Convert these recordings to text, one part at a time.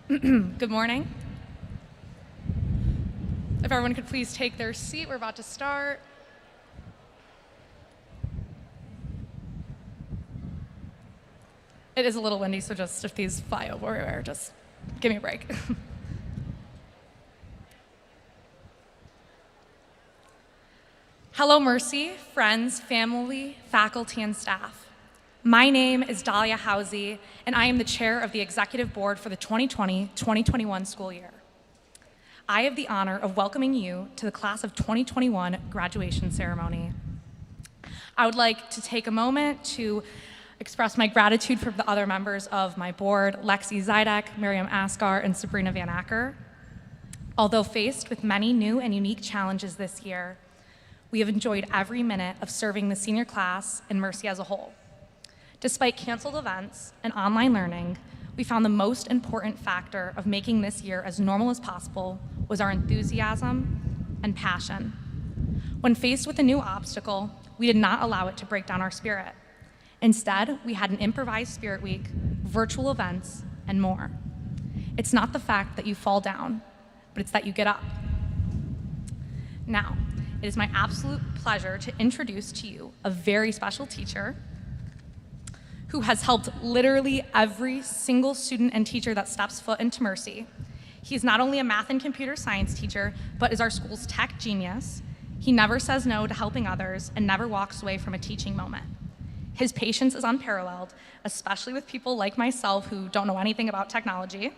Good morning. If everyone could please take their seat, we're about to start. It is a little windy, so just if these fly everywhere, just give me a break. Hello, Mercy, friends, family, faculty, and staff. My name is Dahlia Housey, and I am the chair of the executive board for the 2020-2021 school year. I have the honor of welcoming you to the class of 2021 graduation ceremony. I would like to take a moment to express my gratitude for the other members of my board, Lexi Zidek, Miriam Askar, and Sabrina Van Acker. Although faced with many new and unique challenges this year, we have enjoyed every minute of serving the senior class and Mercy as a whole. Despite canceled events and online learning, we found the most important factor of making this year as normal as possible was our enthusiasm and passion. When faced with a new obstacle, we did not allow it to break down our spirit. Instead, we had an improvised Spirit Week, virtual events, and more. It's not the fact that you fall down, but it's that you get up. Now, it is my absolute pleasure to introduce to you a very special teacher who has helped literally every single student and teacher that steps foot into Mercy. He's not only a math and computer science teacher, but is our school's tech genius. He never says no to helping others and never walks away from a teaching moment. His patience is unparalleled, especially with people like myself who don't know anything about technology,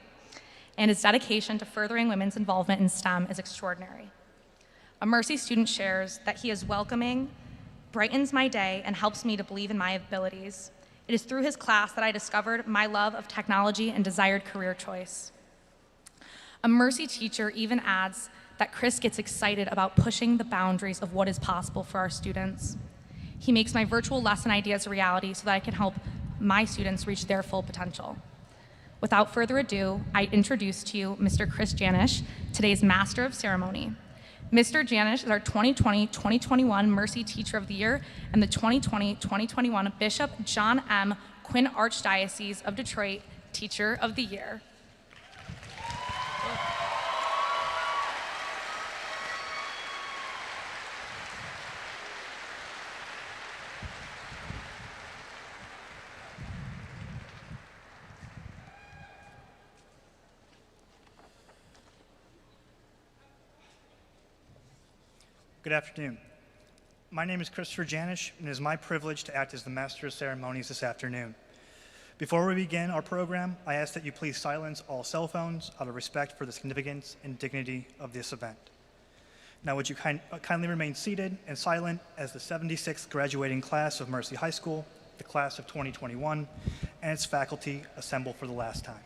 and his dedication to furthering women's involvement in STEM is extraordinary. A Mercy student shares that he is welcoming, brightens my day, and helps me to believe in my abilities. It is through his class that I discovered my love of technology and desired career choice. A Mercy teacher even adds that Chris gets excited about pushing the boundaries of what is possible for our students. He makes my virtual lesson ideas a reality so that I can help my students reach their full potential. Without further ado, I introduce to you Mr. Chris Janish, today's Master of Ceremony. Mr. Janish is our 2020-2021 Mercy Teacher of the Year and the 2020-2021 Bishop John M. Quinn Archdiocese of Detroit Teacher of the Year. Good afternoon. My name is Christopher Janish, and it is my privilege to act as the Master of Ceremonies this afternoon. Before we begin our program, I ask that you please silence all cell phones out of respect for the significance and dignity of this event. Now would you kindly remain seated and silent as the 76th graduating class of Mercy High School, the class of 2021, and its faculty assemble for the last time.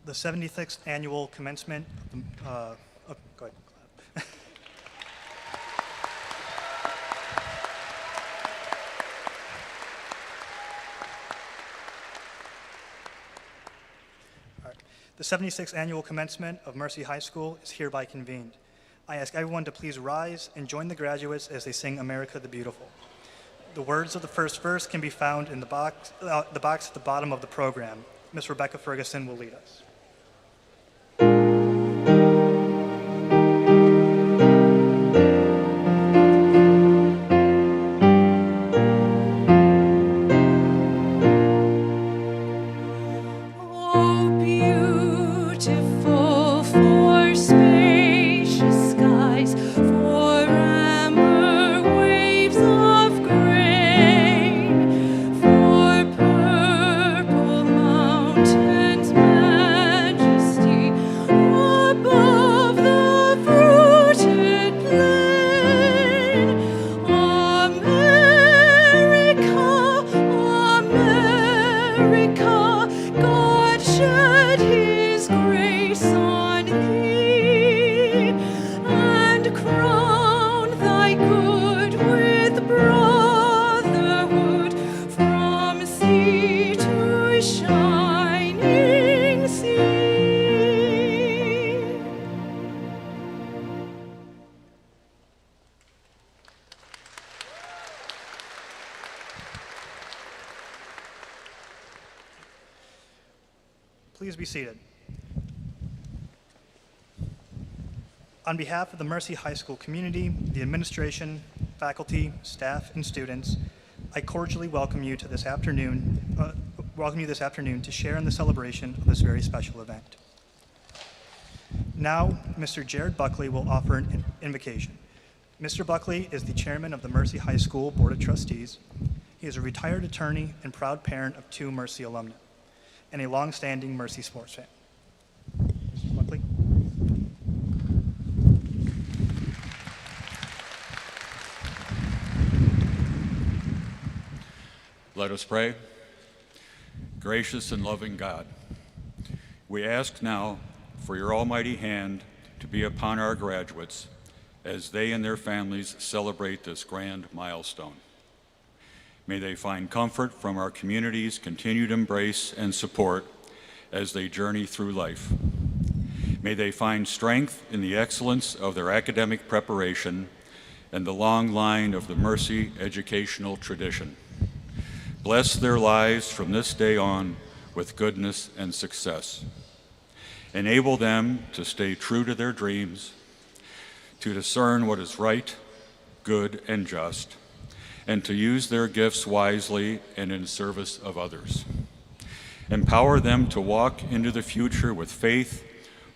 The 76th annual commencement, go ahead. All right. The 76th annual commencement of Mercy High School is hereby convened. I ask everyone to please rise and join the graduates as they sing America the Beautiful. The words of the first verse can be found in the box at the bottom of the program. Ms. Rebecca Ferguson will lead us. Please be seated. On behalf of the Mercy High School community, the administration, faculty, staff, and students, I cordially welcome you this afternoon to share in the celebration of this very special event. Now, Mr. Jared Buckley will offer an invocation. Mr. Buckley is the chairman of the Mercy High School Board of Trustees. He is a retired attorney and proud parent of 2 Mercy alumni, and a long-standing Mercy sports fan. Mr. Buckley. Let us pray. Gracious and loving God, we ask now for your almighty hand to be upon our graduates as they and their families celebrate this grand milestone. May they find comfort from our community's continued embrace and support as they journey through life. May they find strength in the excellence of their academic preparation and the long line of the Mercy educational tradition. Bless their lives from this day on with goodness and success. Enable them to stay true to their dreams, to discern what is right, good, and just, and to use their gifts wisely and in service of others. Empower them to walk into the future with faith,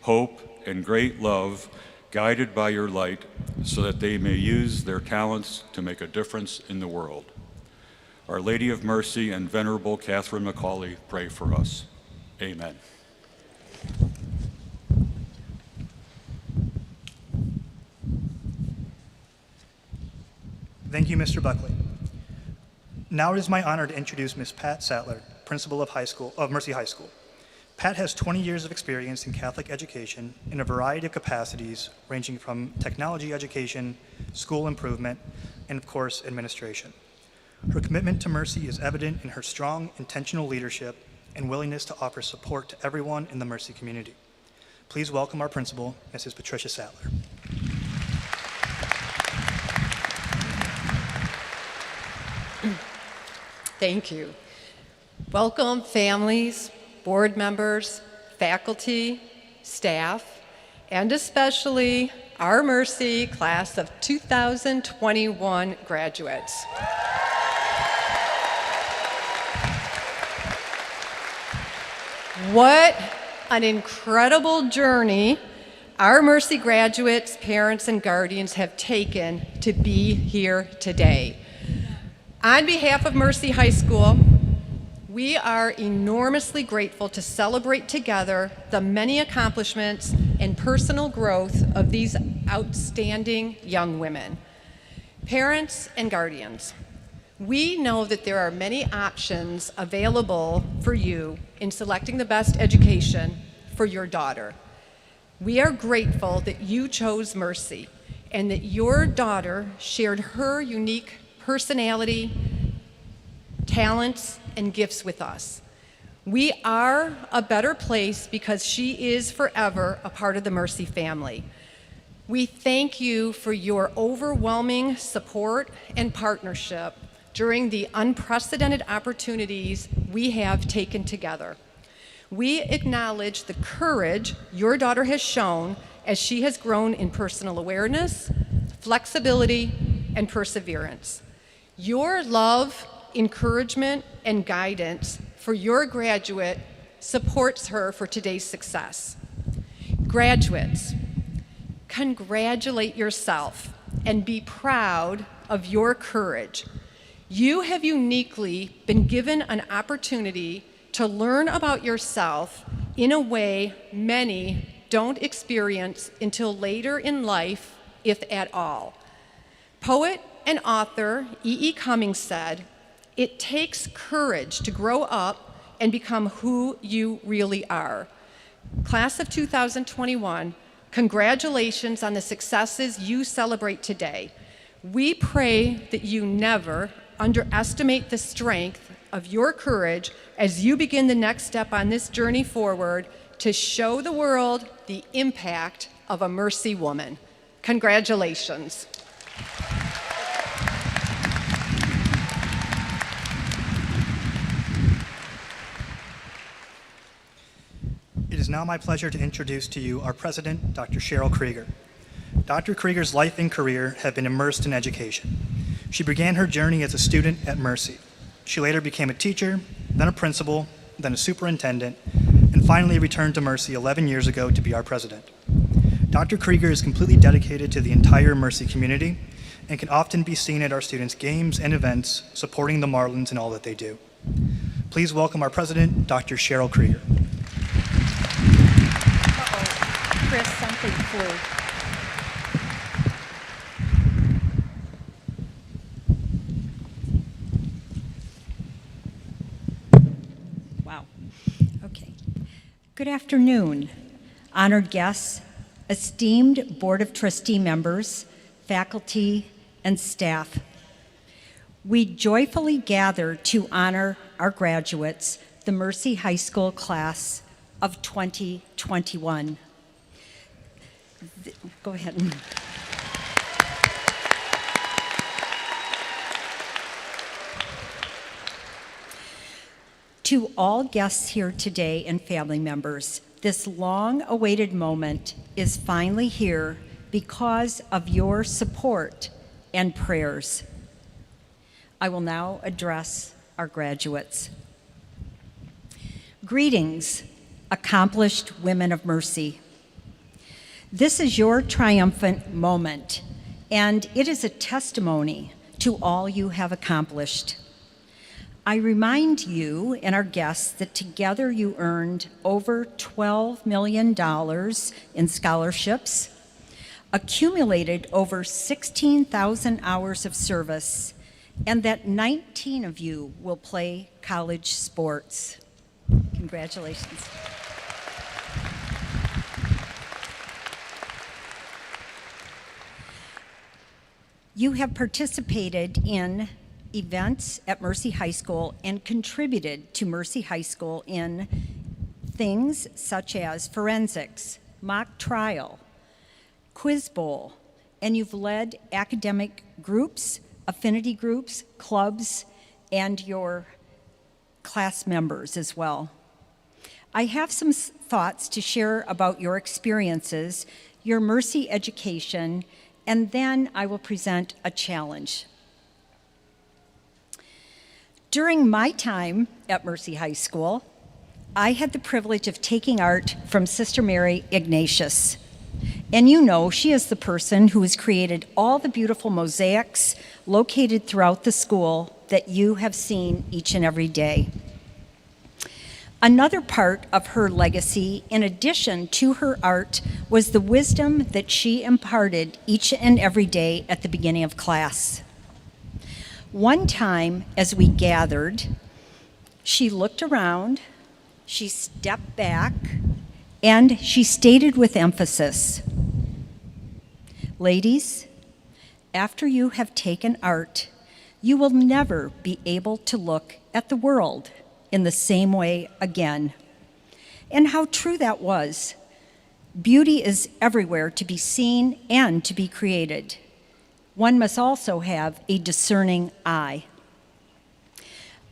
hope, and great love, guided by your light, so that they may use their talents to make a difference in the world. Our Lady of Mercy and Venerable Catherine McCauley, pray for us. Amen. Thank you, Mr. Buckley. Now it is my honor to introduce Ms. Pat Sattler, principal of Mercy High School. Pat has 20 years of experience in Catholic education in a variety of capacities, ranging from technology education, school improvement, and of course, administration. Her commitment to Mercy is evident in her strong, intentional leadership and willingness to offer support to everyone in the Mercy community. Please welcome our principal, Mrs. Patricia Sattler. Thank you. Welcome, families, board members, faculty, staff, and especially our Mercy class of 2021 graduates. What an incredible journey our Mercy graduates, parents, and guardians have taken to be here today. On behalf of Mercy High School, we are enormously grateful to celebrate together the many accomplishments and personal growth of these outstanding young women. Parents and guardians, we know that there are many options available for you in selecting the best education for your daughter. We are grateful that you chose Mercy and that your daughter shared her unique personality, talents, and gifts with us. We are a better place because she is forever a part of the Mercy family. We thank you for your overwhelming support and partnership during the unprecedented opportunities we have taken together. We acknowledge the courage your daughter has shown as she has grown in personal awareness, flexibility, and perseverance. Your love, encouragement, and guidance for your graduate supports her for today's success. Graduates, congratulate yourself and be proud of your courage. You have uniquely been given an opportunity to learn about yourself in a way many don't experience until later in life, if at all. Poet and author E.E. Cummings said, "It takes courage to grow up and become who you really are." Class of 2021, congratulations on the successes you celebrate today. We pray that you never underestimate the strength of your courage as you begin the next step on this journey forward to show the world the impact of a Mercy woman. Congratulations. It is now my pleasure to introduce to you our president, Dr. Cheryl Krieger. Dr. Krieger's life and career have been immersed in education. She began her journey as a student at Mercy. She later became a teacher, then a principal, then a superintendent, and finally returned to Mercy 11 years ago to be our president. Dr. Krieger is completely dedicated to the entire Mercy community and can often be seen at our students' games and events, supporting the Marlins in all that they do. Please welcome our president, Dr. Cheryl Krieger. Chris, something flew. Wow. Okay. Good afternoon, honored guests, esteemed Board of Trustee members, faculty, and staff. We joyfully gather to honor our graduates, the Mercy High School class of 2021. Go ahead. To all guests here today and family members, this long-awaited moment is finally here because of your support and prayers. I will now address our graduates. Greetings, accomplished women of Mercy. This is your triumphant moment, and it is a testimony to all you have accomplished. I remind you and our guests that together you earned over $12 million in scholarships, accumulated over 16,000 hours of service, and that 19 of you will play college sports. Congratulations. You have participated in events at Mercy High School and contributed to Mercy High School in things such as forensics, mock trial, quiz bowl, and you've led academic groups, affinity groups, clubs, and your class members as well. I have some thoughts to share about your experiences, your Mercy education, and then I will present a challenge. During my time at Mercy High School, I had the privilege of taking art from Sister Mary Ignatius. And you know, she is the person who has created all the beautiful mosaics located throughout the school that you have seen each and every day. Another part of her legacy, in addition to her art, was the wisdom that she imparted each and every day at the beginning of class. One time, as we gathered, she looked around, she stepped back, And she stated with emphasis, "Ladies, after you have taken art, you will never be able to look at the world in the same way again." And how true that was. Beauty is everywhere to be seen and to be created. One must also have a discerning eye.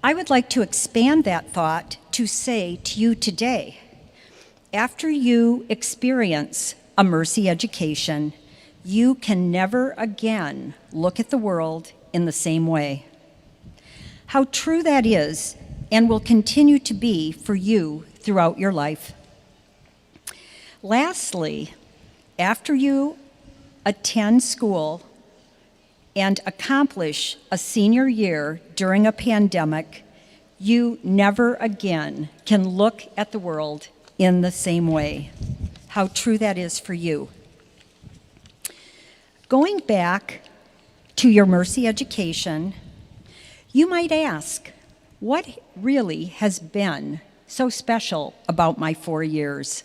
I would like to expand that thought to say to you today, after you experience a Mercy education, you can never again look at the world in the same way. How true that is and will continue to be for you throughout your life. Lastly, after you attend school and accomplish a senior year during a pandemic, you never again can look at the world in the same way. How true that is for you. Going back to your Mercy education, you might ask, what really has been so special about my 4 years?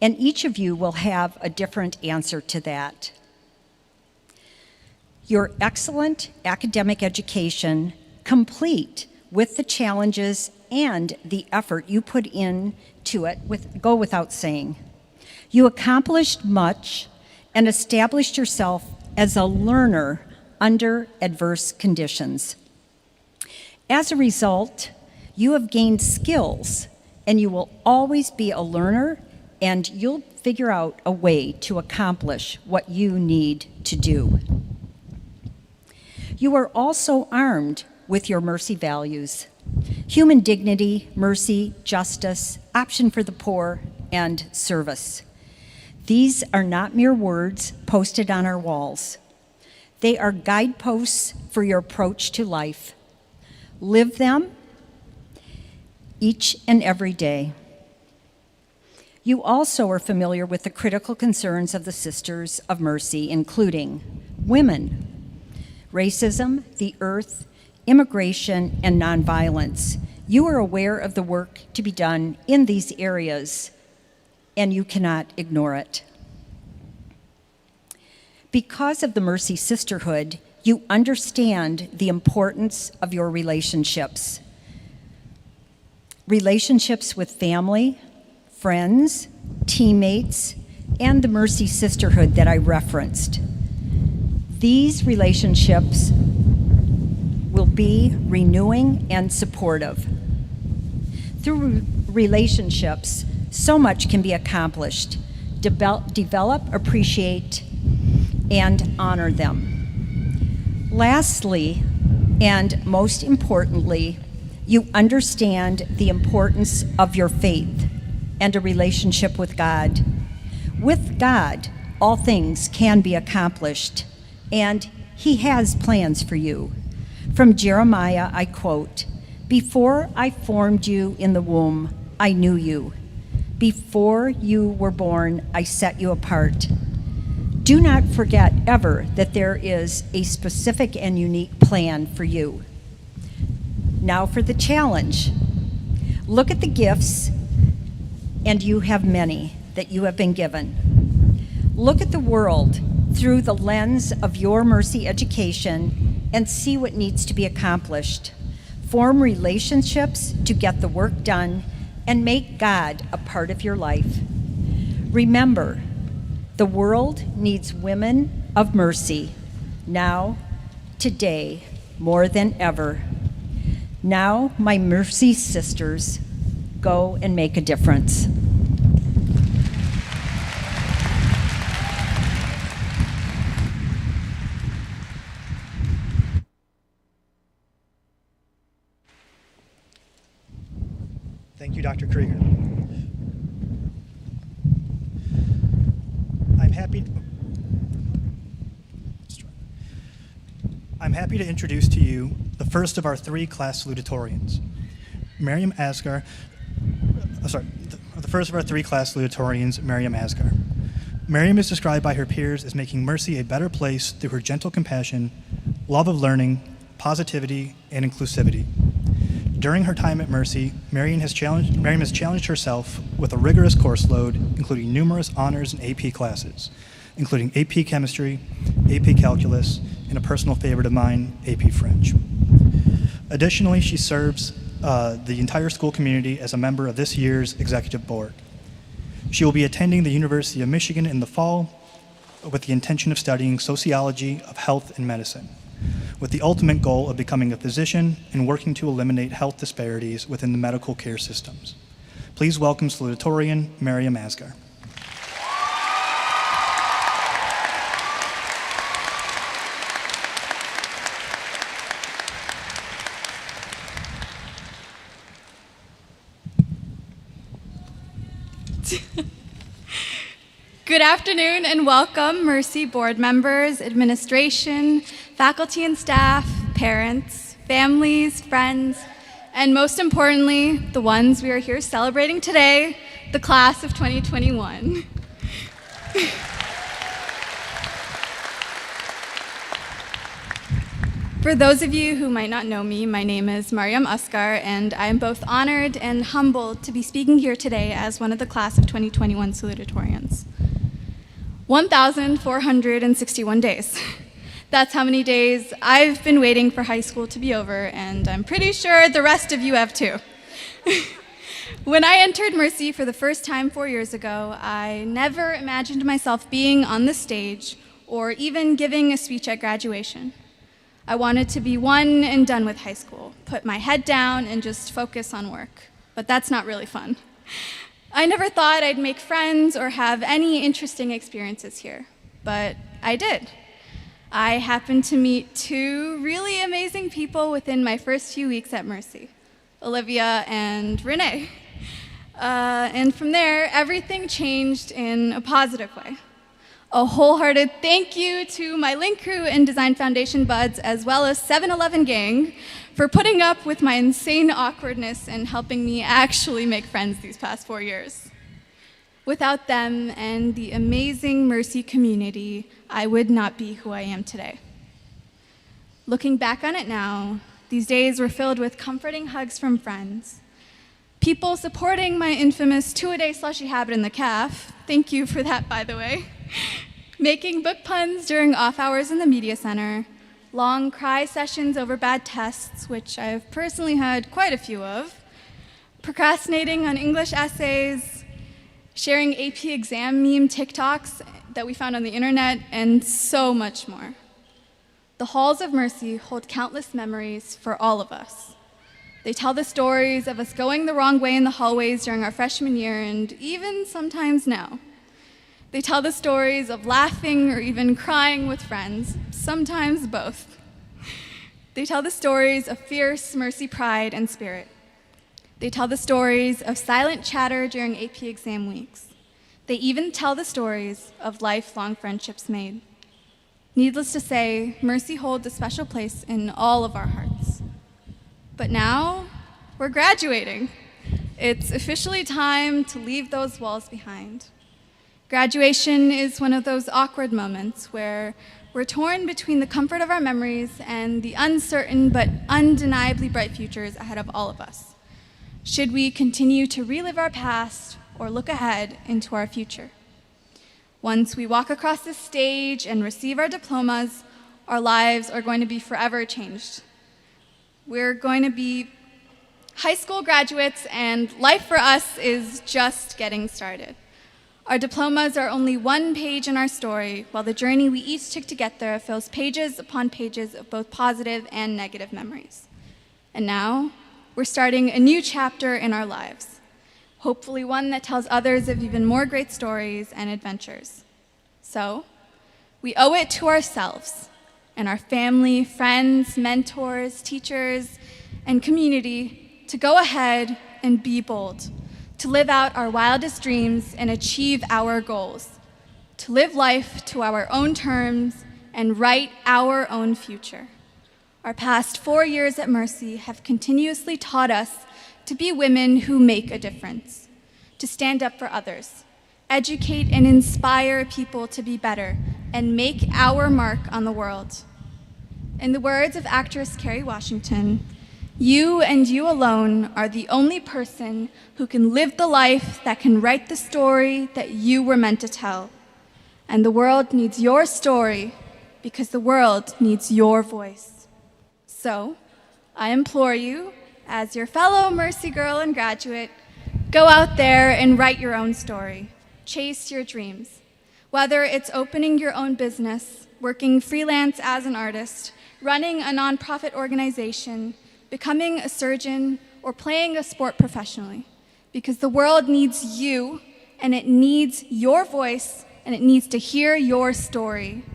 And each of you will have a different answer to that. Your excellent academic education, complete with the challenges and the effort you put into it, go without saying. You accomplished much and established yourself as a learner under adverse conditions. As a result, you have gained skills, and you will always be a learner, and you'll figure out a way to accomplish what you need to do. You are also armed with your Mercy values: human dignity, mercy, justice, option for the poor, and service. These are not mere words posted on our walls. They are guideposts for your approach to life. Live them each and every day. You also are familiar with the critical concerns of the Sisters of Mercy, including women, racism, the earth, immigration, and nonviolence. You are aware of the work to be done in these areas, and you cannot ignore it. Because of the Mercy Sisterhood, you understand the importance of your relationships. Relationships with family, friends, teammates, and the Mercy Sisterhood that I referenced. These relationships will be renewing and supportive. Through relationships, so much can be accomplished. Develop, appreciate, and honor them. Lastly, and most importantly, you understand the importance of your faith and a relationship with God. With God, all things can be accomplished, and He has plans for you. From Jeremiah, I quote, "Before I formed you in the womb, I knew you. Before you were born, I set you apart." Do not forget ever that there is a specific and unique plan for you. Now for the challenge. Look at the gifts, and you have many that you have been given. Look at the world through the lens of your Mercy education and see what needs to be accomplished. Form relationships to get the work done and make God a part of your life. Remember, the world needs women of mercy now, today, more than ever. Now, my Mercy sisters, go and make a difference. Thank you, Dr. Krieger. I'm happy to introduce to you the first of our 3 class salutatorians, Miriam Asgar. The first of our 3 class salutatorians, Miriam Asgar. Miriam is described by her peers as making Mercy a better place through her gentle compassion, love of learning, positivity, and inclusivity. During her time at Mercy, Miriam has challenged herself with a rigorous course load, including numerous honors and AP classes, including AP Chemistry, AP Calculus, and a personal favorite of mine, AP French. Additionally, she serves the entire school community as a member of this year's executive board. She will be attending the University of Michigan in the fall with the intention of studying sociology of health and medicine, with the ultimate goal of becoming a physician and working to eliminate health disparities within the medical care systems. Please welcome Salutatorian Miriam Asgar. Good afternoon and welcome, Mercy board members, administration, faculty and staff, parents, families, friends, and most importantly, the ones we are here celebrating today, the class of 2021. For those of you who might not know me, my name is Miriam Asgar, and I am both honored and humbled to be speaking here today as one of the class of 2021 salutatorians. 1,461 days. That's how many days I've been waiting for high school to be over, and I'm pretty sure the rest of you have too. When I entered Mercy for the first time 4 years ago, I never imagined myself being on the stage or even giving a speech at graduation. I wanted to be one and done with high school, put my head down and just focus on work. But that's not really fun. I never thought I'd make friends or have any interesting experiences here, but I did. I happened to meet two really amazing people within my first few weeks at Mercy, Olivia and Renee. And from there, everything changed in a positive way. A wholehearted thank you to my Link Crew and Design Foundation buds, as well as 7-Eleven gang, for putting up with my insane awkwardness and helping me actually make friends these past 4 years. Without them and the amazing Mercy community, I would not be who I am today. Looking back on it now, these days were filled with comforting hugs from friends, people supporting my infamous 2-a-day slushy habit in the caf, thank you for that, by the way, making book puns during off hours in the media center, long cry sessions over bad tests, which I've personally had quite a few of, procrastinating on English essays, sharing AP exam meme TikToks that we found on the internet, and so much more. The halls of Mercy hold countless memories for all of us. They tell the stories of us going the wrong way in the hallways during our freshman year, and even sometimes now. They tell the stories of laughing or even crying with friends, sometimes both. They tell the stories of fierce Mercy pride and spirit. They tell the stories of silent chatter during AP exam weeks. They even tell the stories of lifelong friendships made. Needless to say, Mercy holds a special place in all of our hearts. But now, we're graduating. It's officially time to leave those walls behind. Graduation is one of those awkward moments where we're torn between the comfort of our memories and the uncertain but undeniably bright futures ahead of all of us. Should we continue to relive our past or look ahead into our future? Once we walk across the stage and receive our diplomas, our lives are going to be forever changed. We're going to be high school graduates, and life for us is just getting started. Our diplomas are only one page in our story, while the journey we each took to get there fills pages upon pages of both positive and negative memories. And now, we're starting a new chapter in our lives, hopefully one that tells others of even more great stories and adventures. So, we owe it to ourselves and our family, friends, mentors, teachers, and community to go ahead and be bold, to live out our wildest dreams and achieve our goals, to live life to our own terms and write our own future. Our past 4 years at Mercy have continuously taught us to be women who make a difference, to stand up for others, educate and inspire people to be better, and make our mark on the world. In the words of actress Kerry Washington, You and you alone are the only person who can live the life that can write the story that you were meant to tell. And the world needs your story because the world needs your voice. So, I implore you, as your fellow Mercy Girl and graduate, go out there and write your own story. Chase your dreams. Whether it's opening your own business, working freelance as an artist, running a nonprofit organization, becoming a surgeon, or playing a sport professionally. Because the world needs you, and it needs your voice, and it needs to hear your story.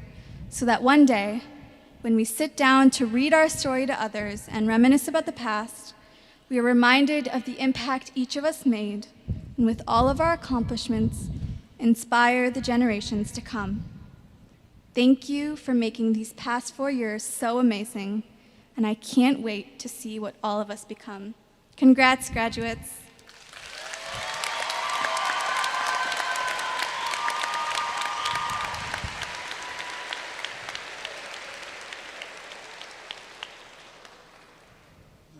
So that one day, when we sit down to read our story to others and reminisce about the past, we are reminded of the impact each of us made, and with all of our accomplishments, inspire the generations to come. Thank you for making these past 4 years so amazing, and I can't wait to see what all of us become. Congrats, graduates.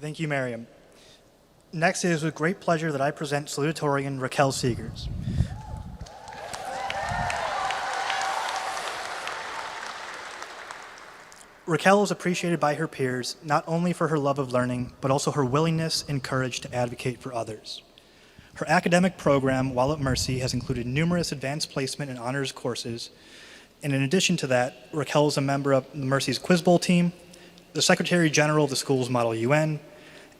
Thank you, Miriam. Next, it is with great pleasure that I present Salutatorian Raquel Seegers. Raquel is appreciated by her peers not only for her love of learning, but also her willingness and courage to advocate for others. Her academic program while at Mercy has included numerous advanced placement and honors courses, and in addition to that, Raquel is a member of Mercy's Quiz Bowl team, the Secretary General of the school's Model UN,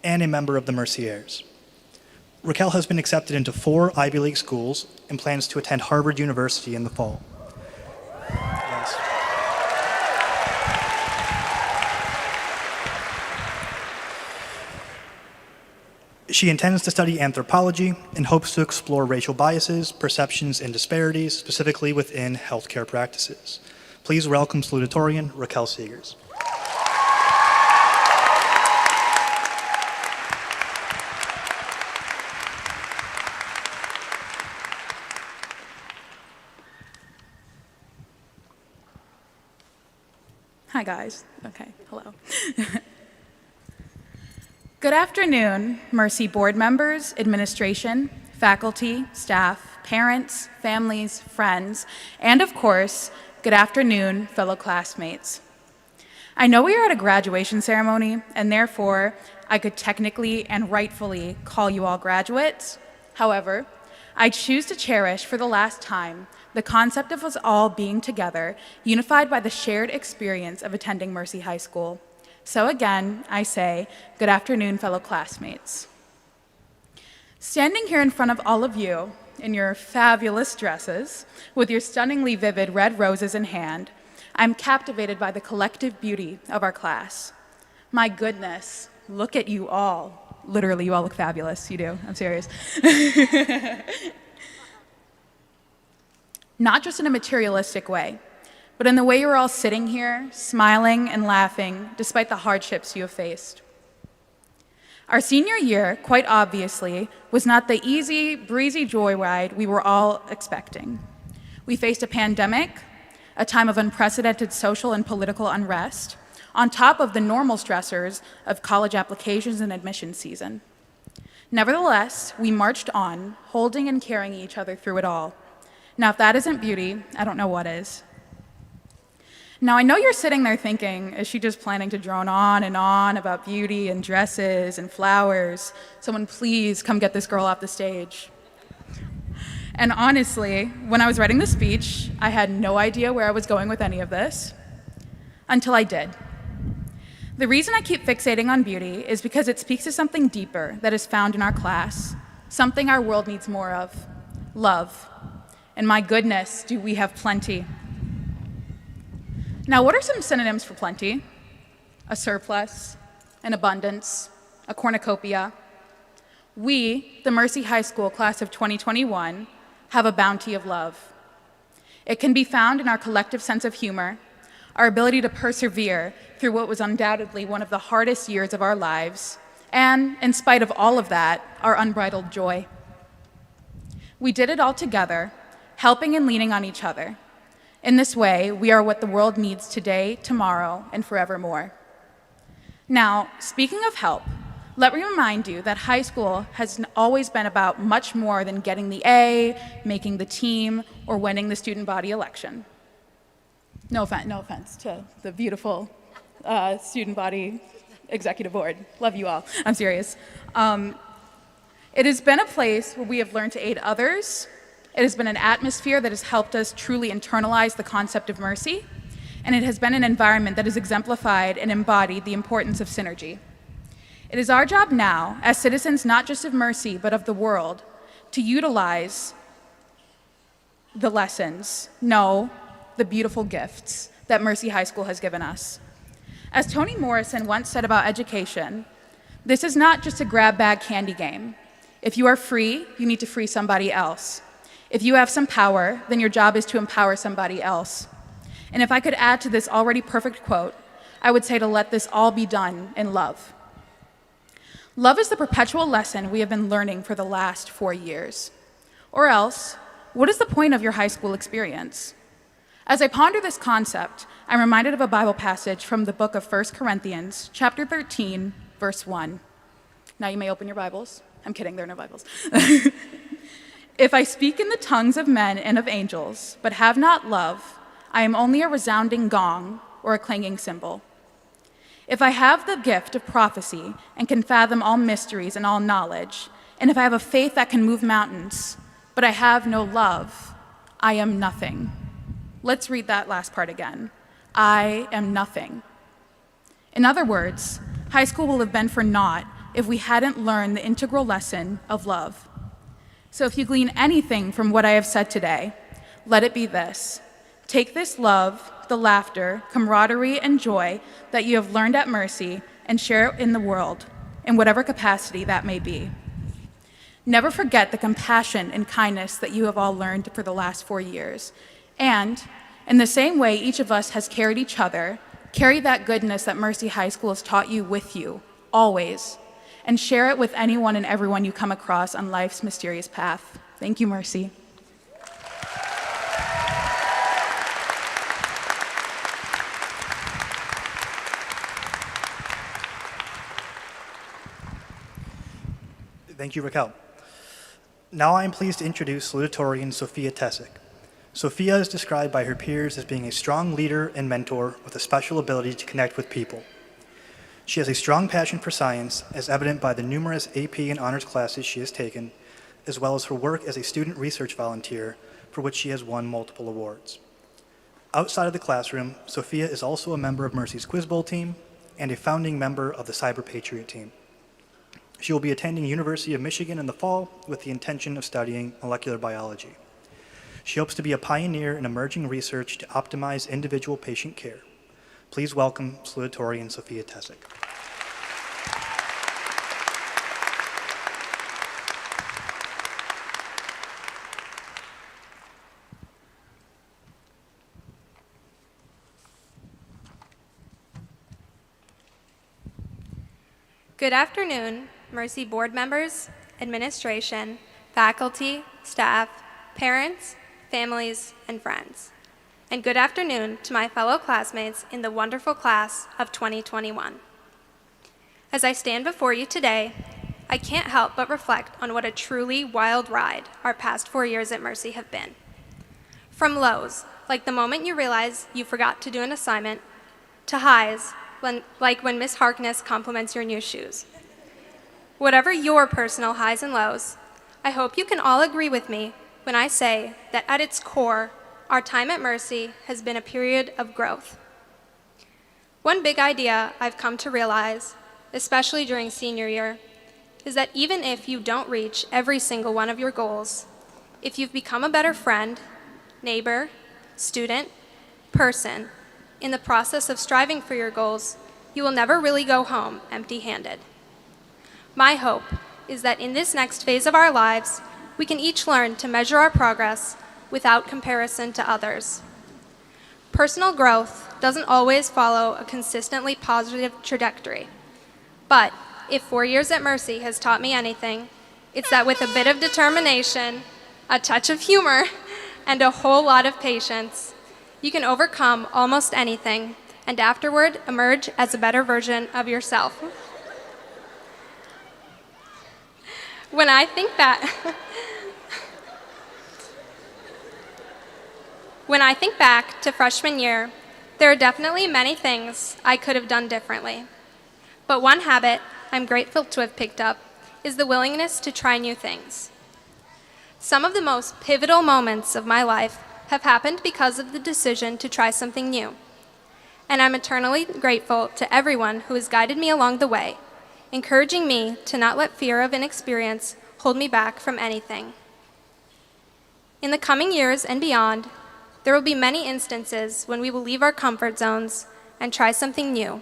and a member of the Merciers. Raquel has been accepted into 4 Ivy League schools and plans to attend Harvard University in the fall. Yes. She intends to study anthropology and hopes to explore racial biases, perceptions, and disparities, specifically within healthcare practices. Please welcome Salutatorian Raquel Seegers. Hi, guys. Okay, hello. Good afternoon, Mercy board members, administration, faculty, staff, parents, families, friends, and of course, good afternoon, fellow classmates. I know we are at a graduation ceremony, and therefore, I could technically and rightfully call you all graduates. However, I choose to cherish for the last time the concept of us all being together, unified by the shared experience of attending Mercy High School. So again, I say, good afternoon, fellow classmates. Standing here in front of all of you in your fabulous dresses, with your stunningly vivid red roses in hand, I'm captivated by the collective beauty of our class. My goodness, look at you all. Literally, you all look fabulous. You do, I'm serious. Not just in a materialistic way, but in the way you're all sitting here, smiling and laughing, despite the hardships you have faced. Our senior year, quite obviously, was not the easy, breezy joyride we were all expecting. We faced a pandemic, a time of unprecedented social and political unrest, on top of the normal stressors of college applications and admission season. Nevertheless, we marched on, holding and carrying each other through it all. Now, if that isn't beauty, I don't know what is. Now, I know you're sitting there thinking, is she just planning to drone on and on about beauty and dresses and flowers? Someone please come get this girl off the stage. And honestly, when I was writing the speech, I had no idea where I was going with any of this, until I did. The reason I keep fixating on beauty is because it speaks to something deeper that is found in our class, something our world needs more of: love. And my goodness, do we have plenty. Now, what are some synonyms for plenty? A surplus, an abundance, a cornucopia. We, the Mercy High School class of 2021, have a bounty of love. It can be found in our collective sense of humor, our ability to persevere through what was undoubtedly one of the hardest years of our lives, and, in spite of all of that, our unbridled joy. We did it all together, helping and leaning on each other. In this way, we are what the world needs today, tomorrow, and forevermore. Now, speaking of help, let me remind you that high school has always been about much more than getting the A, making the team, or winning the student body election. No offense to the beautiful student body executive board. Love you all. I'm serious. It has been a place where we have learned to aid others. It has been an atmosphere that has helped us truly internalize the concept of mercy. And it has been an environment that has exemplified and embodied the importance of synergy. It is our job now, as citizens not just of Mercy, but of the world, to utilize the lessons, no, the beautiful gifts that Mercy High School has given us. As Toni Morrison once said about education, this is not just a grab bag candy game. If you are free, you need to free somebody else. If you have some power, then your job is to empower somebody else. And if I could add to this already perfect quote, I would say to let this all be done in love. Love is the perpetual lesson we have been learning for the last 4 years. Or else, what is the point of your high school experience? As I ponder this concept, I'm reminded of a Bible passage from the book of 1 Corinthians, chapter 13, verse 1. Now you may open your Bibles. I'm kidding, there are no Bibles. If I speak in the tongues of men and of angels, but have not love, I am only a resounding gong or a clanging cymbal. If I have the gift of prophecy and can fathom all mysteries and all knowledge, and if I have a faith that can move mountains, but I have no love, I am nothing. Let's read that last part again. I am nothing. In other words, high school will have been for naught if we hadn't learned the integral lesson of love. So if you glean anything from what I have said today, let it be this. Take this love, the laughter, camaraderie, and joy that you have learned at Mercy and share it in the world, in whatever capacity that may be. Never forget the compassion and kindness that you have all learned for the last 4 years. And in the same way each of us has carried each other, carry that goodness that Mercy High School has taught you with you, always, and share it with anyone and everyone you come across on life's mysterious path. Thank you, Mercy. Thank you, Raquel. Now I am pleased to introduce Salutatorian Sophia Tessick. Sophia is described by her peers as being a strong leader and mentor with a special ability to connect with people. She has a strong passion for science, as evident by the numerous AP and honors classes she has taken, as well as her work as a student research volunteer, for which she has won multiple awards. Outside of the classroom, Sophia is also a member of Mercy's Quiz Bowl team and a founding member of the Cyber Patriot team. She will be attending University of Michigan in the fall with the intention of studying molecular biology. She hopes to be a pioneer in emerging research to optimize individual patient care. Please welcome Salutatorian Sophia Tessick. Good afternoon, Mercy board members, administration, faculty, staff, parents, families, and friends. And good afternoon to my fellow classmates in the wonderful class of 2021. As I stand before you today, I can't help but reflect on what a truly wild ride our past 4 years at Mercy have been. From lows, like the moment you realize you forgot to do an assignment, to highs, like when Miss Harkness compliments your new shoes. Whatever your personal highs and lows, I hope you can all agree with me when I say that at its core, our time at Mercy has been a period of growth. One big idea I've come to realize, especially during senior year, is that even if you don't reach every single one of your goals, if you've become a better friend, neighbor, student, person, in the process of striving for your goals, you will never really go home empty-handed. My hope is that in this next phase of our lives, we can each learn to measure our progress without comparison to others. Personal growth doesn't always follow a consistently positive trajectory. But if 4 years at Mercy has taught me anything, it's that with a bit of determination, a touch of humor, and a whole lot of patience, you can overcome almost anything and afterward emerge as a better version of yourself. When I think back, when I think back to freshman year, there are definitely many things I could have done differently. But one habit I'm grateful to have picked up is the willingness to try new things. Some of the most pivotal moments of my life have happened because of the decision to try something new. And I'm eternally grateful to everyone who has guided me along the way, encouraging me to not let fear of inexperience hold me back from anything. In the coming years and beyond, there will be many instances when we will leave our comfort zones and try something new,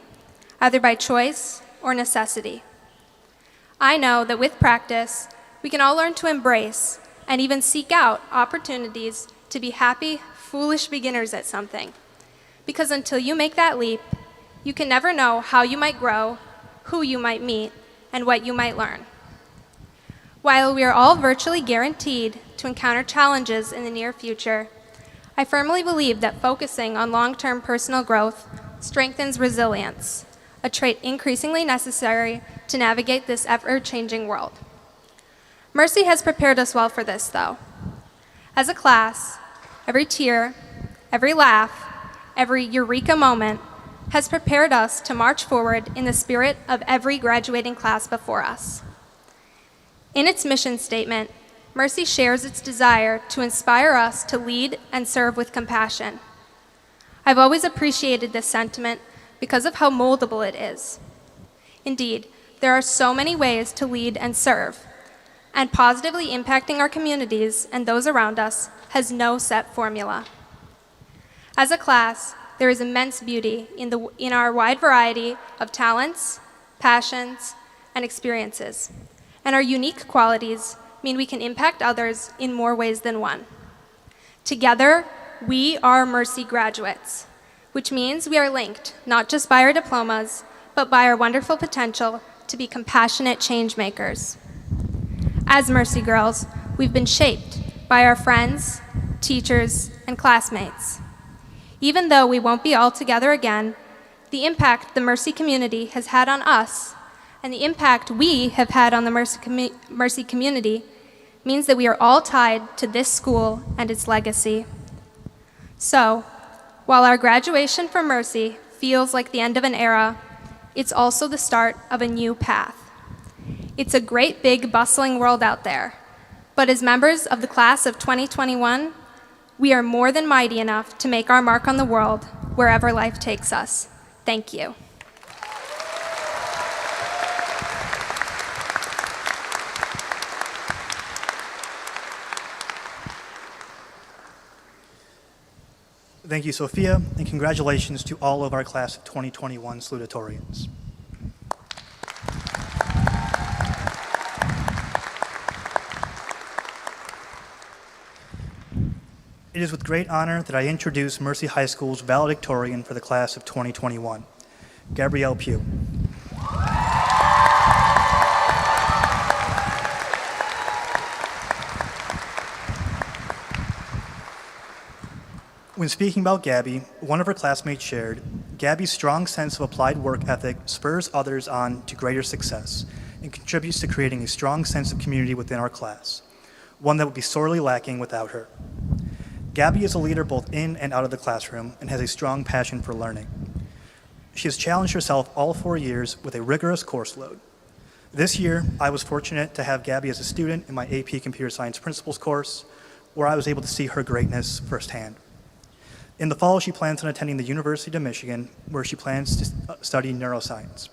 either by choice or necessity. I know that with practice, we can all learn to embrace and even seek out opportunities to be happy, foolish beginners at something. Because until you make that leap, you can never know how you might grow, who you might meet, and what you might learn. While we are all virtually guaranteed to encounter challenges in the near future, I firmly believe that focusing on long-term personal growth strengthens resilience, a trait increasingly necessary to navigate this ever-changing world. Mercy has prepared us well for this, though. As a class, every tear, every laugh, every eureka moment has prepared us to march forward in the spirit of every graduating class before us. In its mission statement, Mercy shares its desire to inspire us to lead and serve with compassion. I've always appreciated this sentiment because of how moldable it is. Indeed, there are so many ways to lead and serve, and positively impacting our communities and those around us has no set formula. As a class, there is immense beauty in our wide variety of talents, passions, and experiences, and our unique qualities mean we can impact others in more ways than one. Together, we are Mercy graduates, which means we are linked not just by our diplomas, but by our wonderful potential to be compassionate change makers. As Mercy girls, we've been shaped by our friends, teachers, and classmates. Even though we won't be all together again, the impact the Mercy community has had on us and the impact we have had on the Mercy community means that we are all tied to this school and its legacy. So, while our graduation from Mercy feels like the end of an era, it's also the start of a new path. It's a great big bustling world out there, but as members of the class of 2021, we are more than mighty enough to make our mark on the world wherever life takes us. Thank you. Thank you, Sophia, and congratulations to all of our class of 2021 salutatorians. It is with great honor that I introduce Mercy High School's valedictorian for the class of 2021, Gabrielle Pugh. When speaking about Gabby, one of her classmates shared, Gabby's strong sense of applied work ethic spurs others on to greater success and contributes to creating a strong sense of community within our class, one that would be sorely lacking without her. Gabby is a leader both in and out of the classroom and has a strong passion for learning. She has challenged herself all 4 years with a rigorous course load. This year, I was fortunate to have Gabby as a student in my AP Computer Science Principles course, where I was able to see her greatness firsthand. In the fall, she plans on attending the University of Michigan, where she plans to study neuroscience.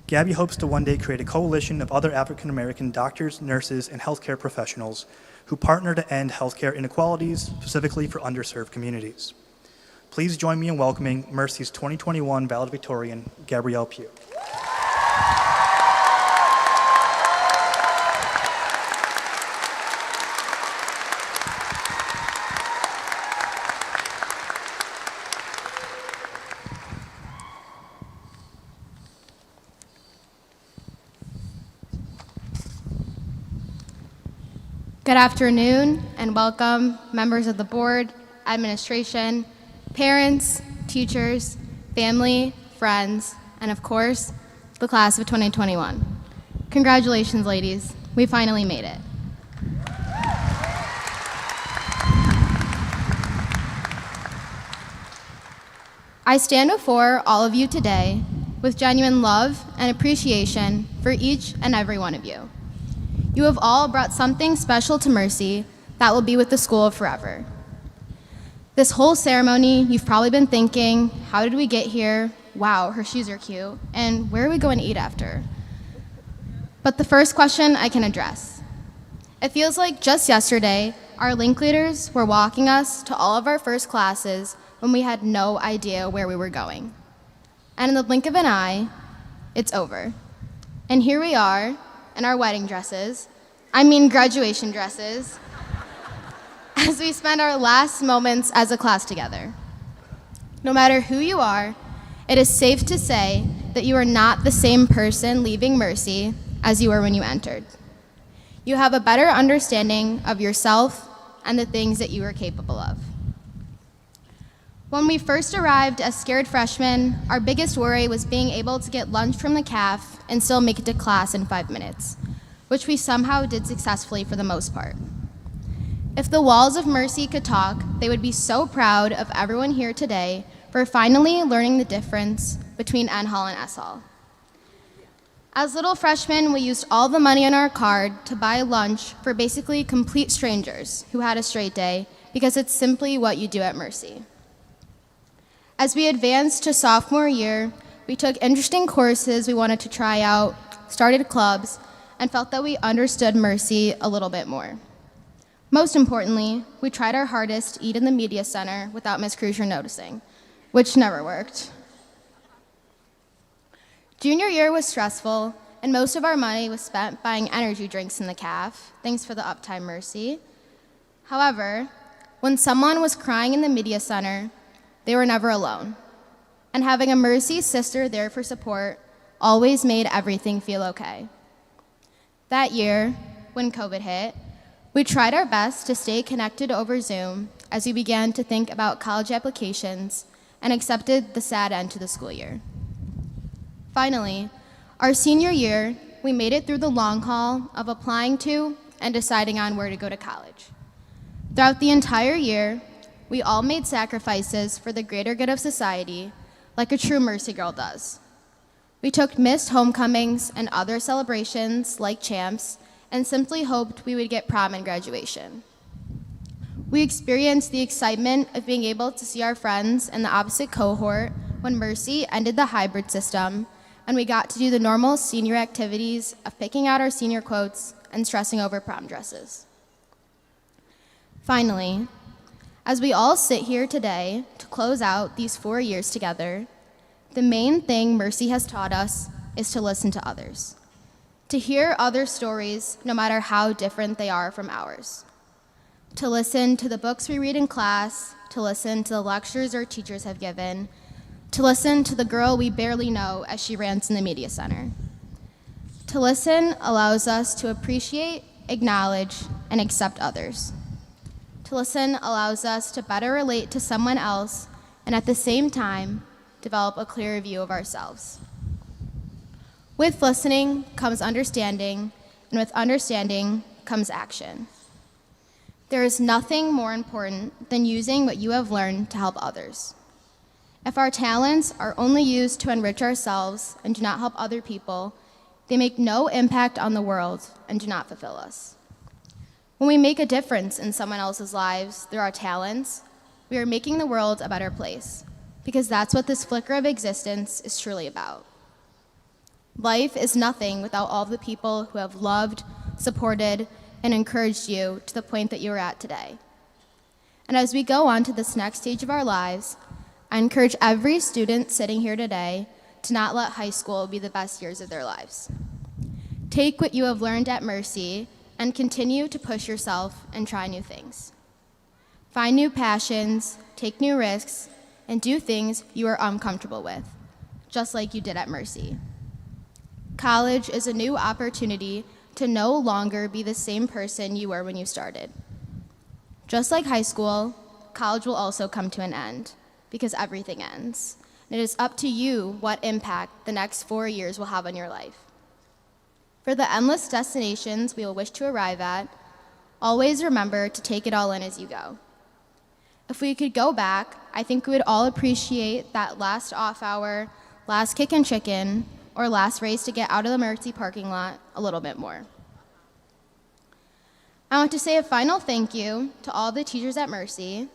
Gabby hopes to one day create a coalition of other African American doctors, nurses, and healthcare professionals who partner to end healthcare inequalities, specifically for underserved communities. Please join me in welcoming Mercy's 2021 valedictorian, Gabrielle Pugh. Good afternoon and welcome members of the board, administration, parents, teachers, family, friends, and of course, the class of 2021. Congratulations, ladies. We finally made it. I stand before all of you today with genuine love and appreciation for each and every one of you. You have all brought something special to Mercy that will be with the school forever. This whole ceremony, you've probably been thinking, how did we get here? Wow, her shoes are cute. And where are we going to eat after? But the first question I can address. It feels like just yesterday, our link leaders were walking us to all of our first classes when we had no idea where we were going. And in the blink of an eye, it's over. And here we are in our wedding dresses, graduation dresses, as we spend our last moments as a class together. No matter who you are, it is safe to say that you are not the same person leaving Mercy as you were when you entered. You have a better understanding of yourself and the things that you are capable of. When we first arrived as scared freshmen, our biggest worry was being able to get lunch from the caf and still make it to class in 5 minutes, which we somehow did successfully for the most part. If the walls of Mercy could talk, they would be so proud of everyone here today for finally learning the difference between N Hall and S Hall. As little freshmen, we used all the money on our card to buy lunch for basically complete strangers who had a straight day, because it's simply what you do at Mercy. As we advanced to sophomore year, we took interesting courses we wanted to try out, started clubs, and felt that we understood Mercy a little bit more. Most importantly, we tried our hardest to eat in the media center without Miss Cruiser noticing, which never worked. Junior year was stressful, and most of our money was spent buying energy drinks in the caf, thanks for the Uptime Mercy. However, when someone was crying in the media center, they were never alone. And having a Mercy sister there for support always made everything feel okay. That year, when COVID hit, we tried our best to stay connected over Zoom as we began to think about college applications and accepted the sad end to the school year. Finally, our senior year, we made it through the long haul of applying to and deciding on where to go to college. Throughout the entire year, we all made sacrifices for the greater good of society, like a true Mercy girl does. We took missed homecomings and other celebrations, like champs, and simply hoped we would get prom and graduation. We experienced the excitement of being able to see our friends in the opposite cohort when Mercy ended the hybrid system, and we got to do the normal senior activities of picking out our senior quotes and stressing over prom dresses. Finally, as we all sit here today to close out these 4 years together, the main thing Mercy has taught us is to listen to others, to hear other stories no matter how different they are from ours, to listen to the books we read in class, to listen to the lectures our teachers have given, to listen to the girl we barely know as she rants in the media center. To listen allows us to appreciate, acknowledge, and accept others. To listen allows us to better relate to someone else and at the same time, develop a clearer view of ourselves. With listening comes understanding, and with understanding comes action. There is nothing more important than using what you have learned to help others. If our talents are only used to enrich ourselves and do not help other people, they make no impact on the world and do not fulfill us. When we make a difference in someone else's lives through our talents, we are making the world a better place, because that's what this flicker of existence is truly about. Life is nothing without all the people who have loved, supported, and encouraged you to the point that you are at today. And as we go on to this next stage of our lives, I encourage every student sitting here today to not let high school be the best years of their lives. Take what you have learned at Mercy and continue to push yourself and try new things. Find new passions, take new risks, and do things you are uncomfortable with, just like you did at Mercy. College is a new opportunity to no longer be the same person you were when you started. Just like high school, college will also come to an end, because everything ends. And it is up to you what impact the next 4 years will have on your life. For the endless destinations we will wish to arrive at, always remember to take it all in as you go. If we could go back, I think we would all appreciate that last off hour, last kick and chicken, or last race to get out of the Mercy parking lot a little bit more. I want to say a final thank you to all the teachers at Mercy,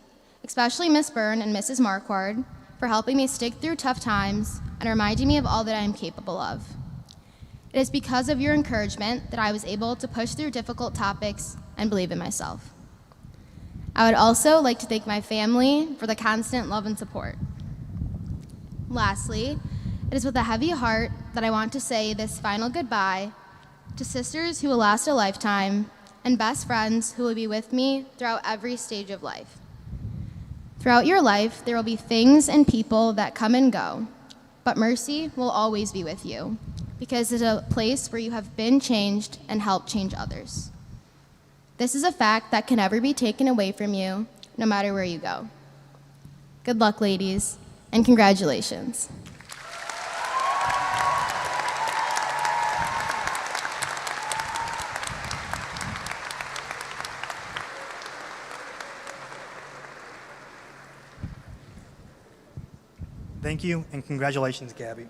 especially Miss Byrne and Mrs. Marquardt, for helping me stick through tough times and reminding me of all that I am capable of. It is because of your encouragement that I was able to push through difficult topics and believe in myself. I would also like to thank my family for the constant love and support. Lastly, it is with a heavy heart that I want to say this final goodbye to sisters who will last a lifetime and best friends who will be with me throughout every stage of life. Throughout your life, there will be things and people that come and go, but Mercy will always be with you because it's a place where you have been changed and helped change others. This is a fact that can never be taken away from you, no matter where you go. Good luck, ladies, and congratulations. Thank you, and congratulations, Gabby.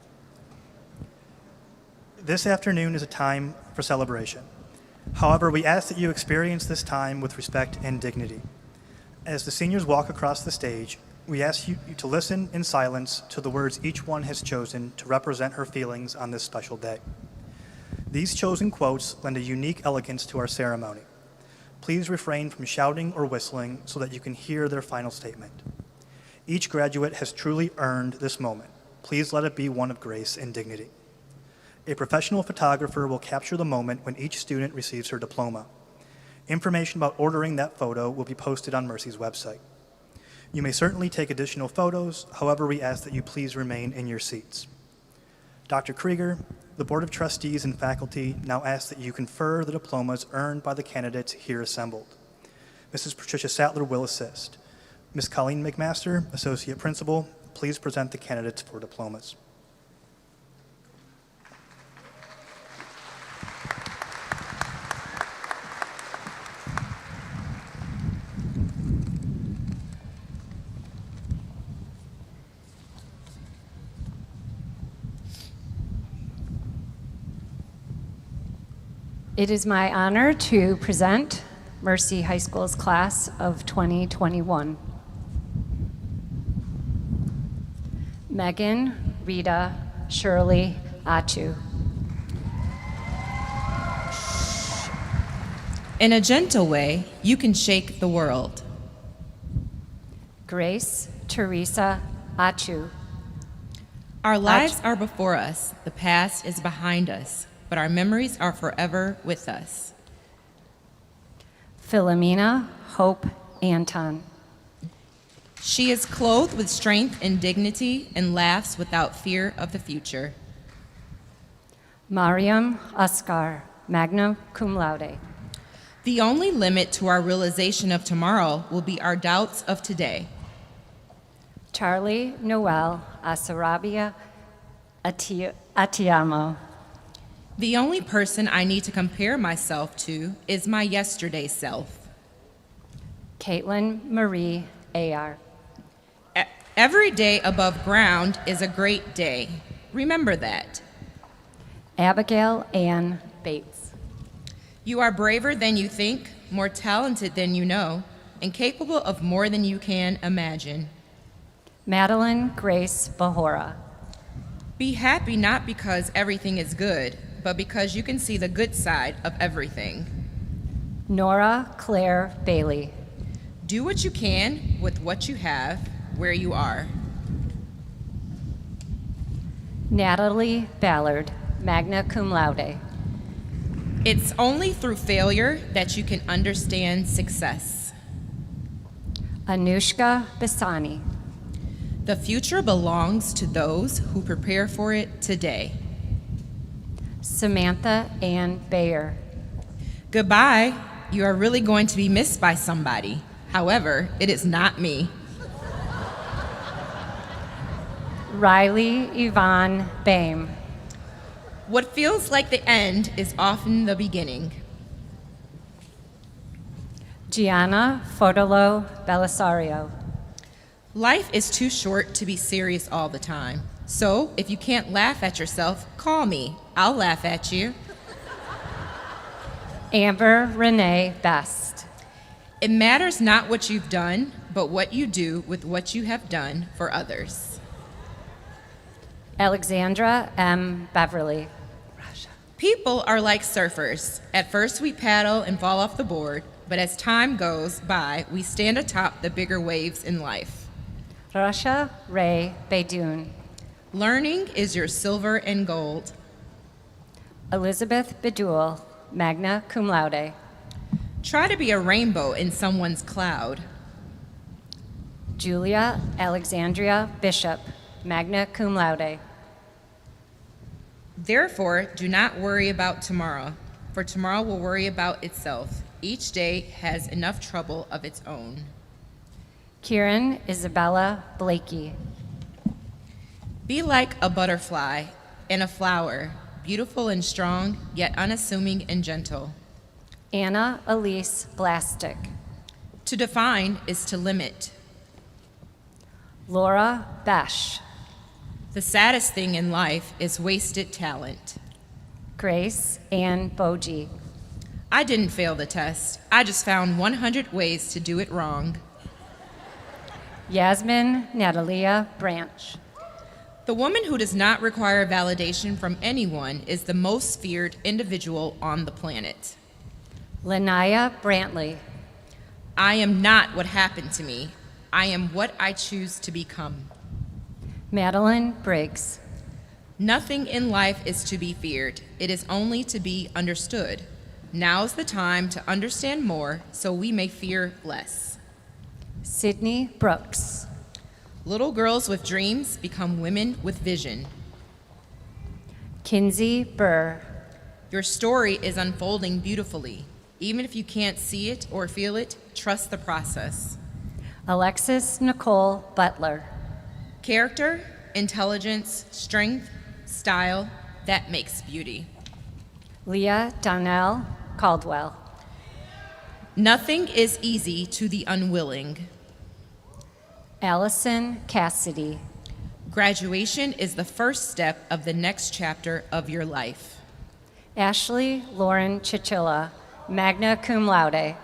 This afternoon is a time for celebration. However, we ask that you experience this time with respect and dignity. As the seniors walk across the stage, we ask you to listen in silence to the words each one has chosen to represent her feelings on this special day. These chosen quotes lend a unique elegance to our ceremony. Please refrain from shouting or whistling so that you can hear their final statement. Each graduate has truly earned this moment. Please let it be one of grace and dignity. A professional photographer will capture the moment when each student receives her diploma. Information about ordering that photo will be posted on Mercy's website. You may certainly take additional photos, however, we ask that you please remain in your seats. Dr. Krieger, the Board of Trustees and faculty now ask that you confer the diplomas earned by the candidates here assembled. Mrs. Patricia Sattler will assist. Ms. Colleen McMaster, Associate Principal, please present the candidates for diplomas. It is my honor to present Mercy High School's class of 2021. Megan Rita Shirley Achu. In a gentle way, you can shake the world. Grace Teresa Achu. Our lives are before us, the past is behind us, but our memories are forever with us. Philomena Hope Anton. She is clothed with strength and dignity and laughs without fear of the future. Mariam Oscar, magna cum laude. The only limit to our realization of tomorrow will be our doubts of today. Charlie Noel Asarabia Atiamo. The only person I need to compare myself to is my yesterday self. Caitlin Marie Ayar. Every day above ground is a great day. Remember that. Abigail Ann Bates. You are braver than you think, more talented than you know, and capable of more than you can imagine. Madeline Grace Bahora. Be happy not because everything is good, but because you can see the good side of everything. Nora Claire Bailey. Do what you can with what you have, where you are. Natalie Ballard, magna cum laude. It's only through failure that you can understand success. Anushka Basani. The future belongs to those who prepare for it today. Samantha Ann Bayer. Goodbye. You are really going to be missed by somebody. However, it is not me. Riley Yvonne Bame. What feels like the end is often the beginning. Gianna Fodolo Belisario. Life is too short to be serious all the time. So if you can't laugh at yourself, call me. I'll laugh at you. Amber Renee Best. It matters not what you've done, but what you do with what you have done for others. Alexandra M. Beverly. People are like surfers. At first we paddle and fall off the board, but as time goes by, we stand atop the bigger waves in life. Rasha Ray Beydoun. Learning is your silver and gold. Elizabeth Bedul, magna cum laude. Try to be a rainbow in someone's cloud. Julia Alexandria Bishop, magna cum laude. Therefore, do not worry about tomorrow, for tomorrow will worry about itself. Each day has enough trouble of its own. Kieran Isabella Blakey. Be like a butterfly and a flower, beautiful and strong, yet unassuming and gentle. Anna Elise Blastic. To define is to limit. Laura Besh. The saddest thing in life is wasted talent. Grace Ann Bogie. I didn't fail the test. I just found 100 ways to do it wrong. Yasmin Natalia Branch. The woman who does not require validation from anyone is the most feared individual on the planet. Lanaya Brantley. I am not what happened to me. I am what I choose to become. Madeline Briggs. Nothing in life is to be feared. It is only to be understood. Now's the time to understand more so we may fear less. Sydney Brooks. Little girls with dreams become women with vision. Kinsey Burr. Your story is unfolding beautifully. Even if you can't see it or feel it, trust the process. Alexis Nicole Butler. Character, intelligence, strength, style, that makes beauty. Leah Donnell Caldwell. Nothing is easy to the unwilling. Allison Cassidy. Graduation is the first step of the next chapter of your life. Ashley Lauren Chichilla, magna cum laude.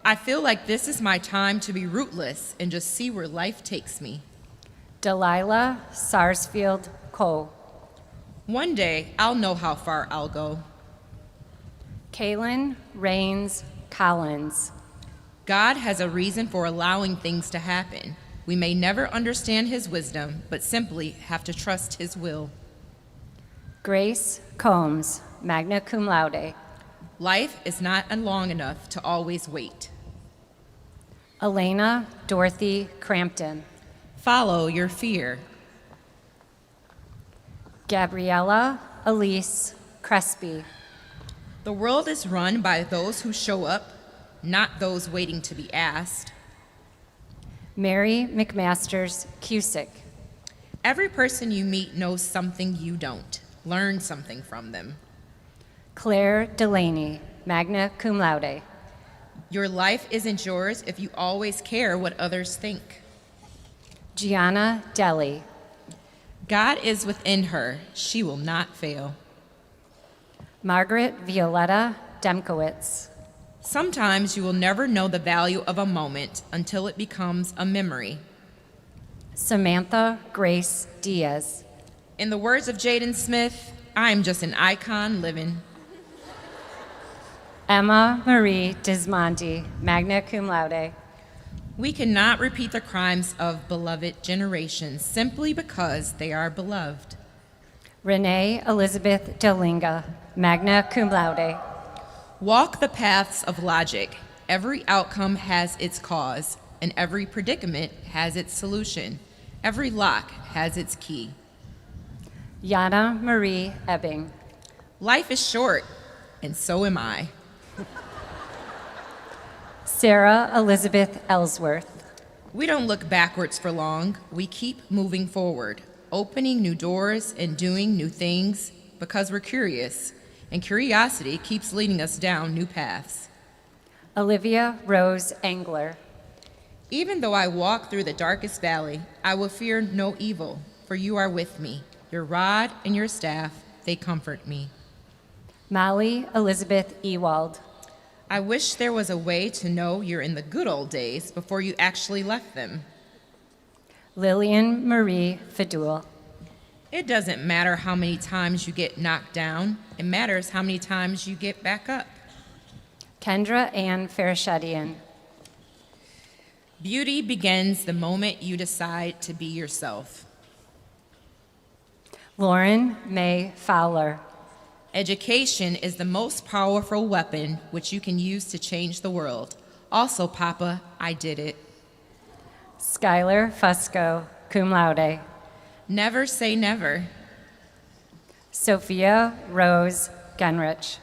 I feel like this is my time to be rootless and just see where life takes me. Delilah Sarsfield Cole. One day, I'll know how far I'll go. Kaylin Rains Collins. God has a reason for allowing things to happen. We may never understand his wisdom, but simply have to trust his will. Grace Combs, magna cum laude. Life is not long enough to always wait. Elena Dorothy Crampton. Follow your fear. Gabriella Elise Crespi. The world is run by those who show up, not those waiting to be asked. Mary McMasters Cusick. Every person you meet knows something you don't. Learn something from them. Claire Delaney, magna cum laude. Your life isn't yours if you always care what others think. Gianna Deli. God is within her. She will not fail. Margaret Violetta Demkowitz. Sometimes you will never know the value of a moment until it becomes a memory. Samantha Grace Diaz. In the words of Jaden Smith, I'm just an icon living. Emma Marie Dismonti, magna cum laude. We cannot repeat the crimes of beloved generations simply because they are beloved. Renee Elizabeth Delinga, magna cum laude. Walk the paths of logic. Every outcome has its cause, and every predicament has its solution. Every lock has its key. Yana Marie Ebbing. Life is short, and so am I. Sarah Elizabeth Ellsworth. We don't look backwards for long. We keep moving forward, opening new doors and doing new things, because we're curious, and curiosity keeps leading us down new paths. Olivia Rose Engler. Even though I walk through the darkest valley, I will fear no evil, for you are with me. Your rod and your staff, they comfort me. Molly Elizabeth Ewald. I wish there was a way to know you're in the good old days before you actually left them. Lillian Marie Fidul. It doesn't matter how many times you get knocked down, it matters how many times you get back up. Kendra Ann Farashadian. Beauty begins the moment you decide to be yourself. Lauren May Fowler. Education is the most powerful weapon which you can use to change the world. Also, Papa, I did it. Skylar Fusco, cum laude. Never say never. Sophia Rose Gunrich.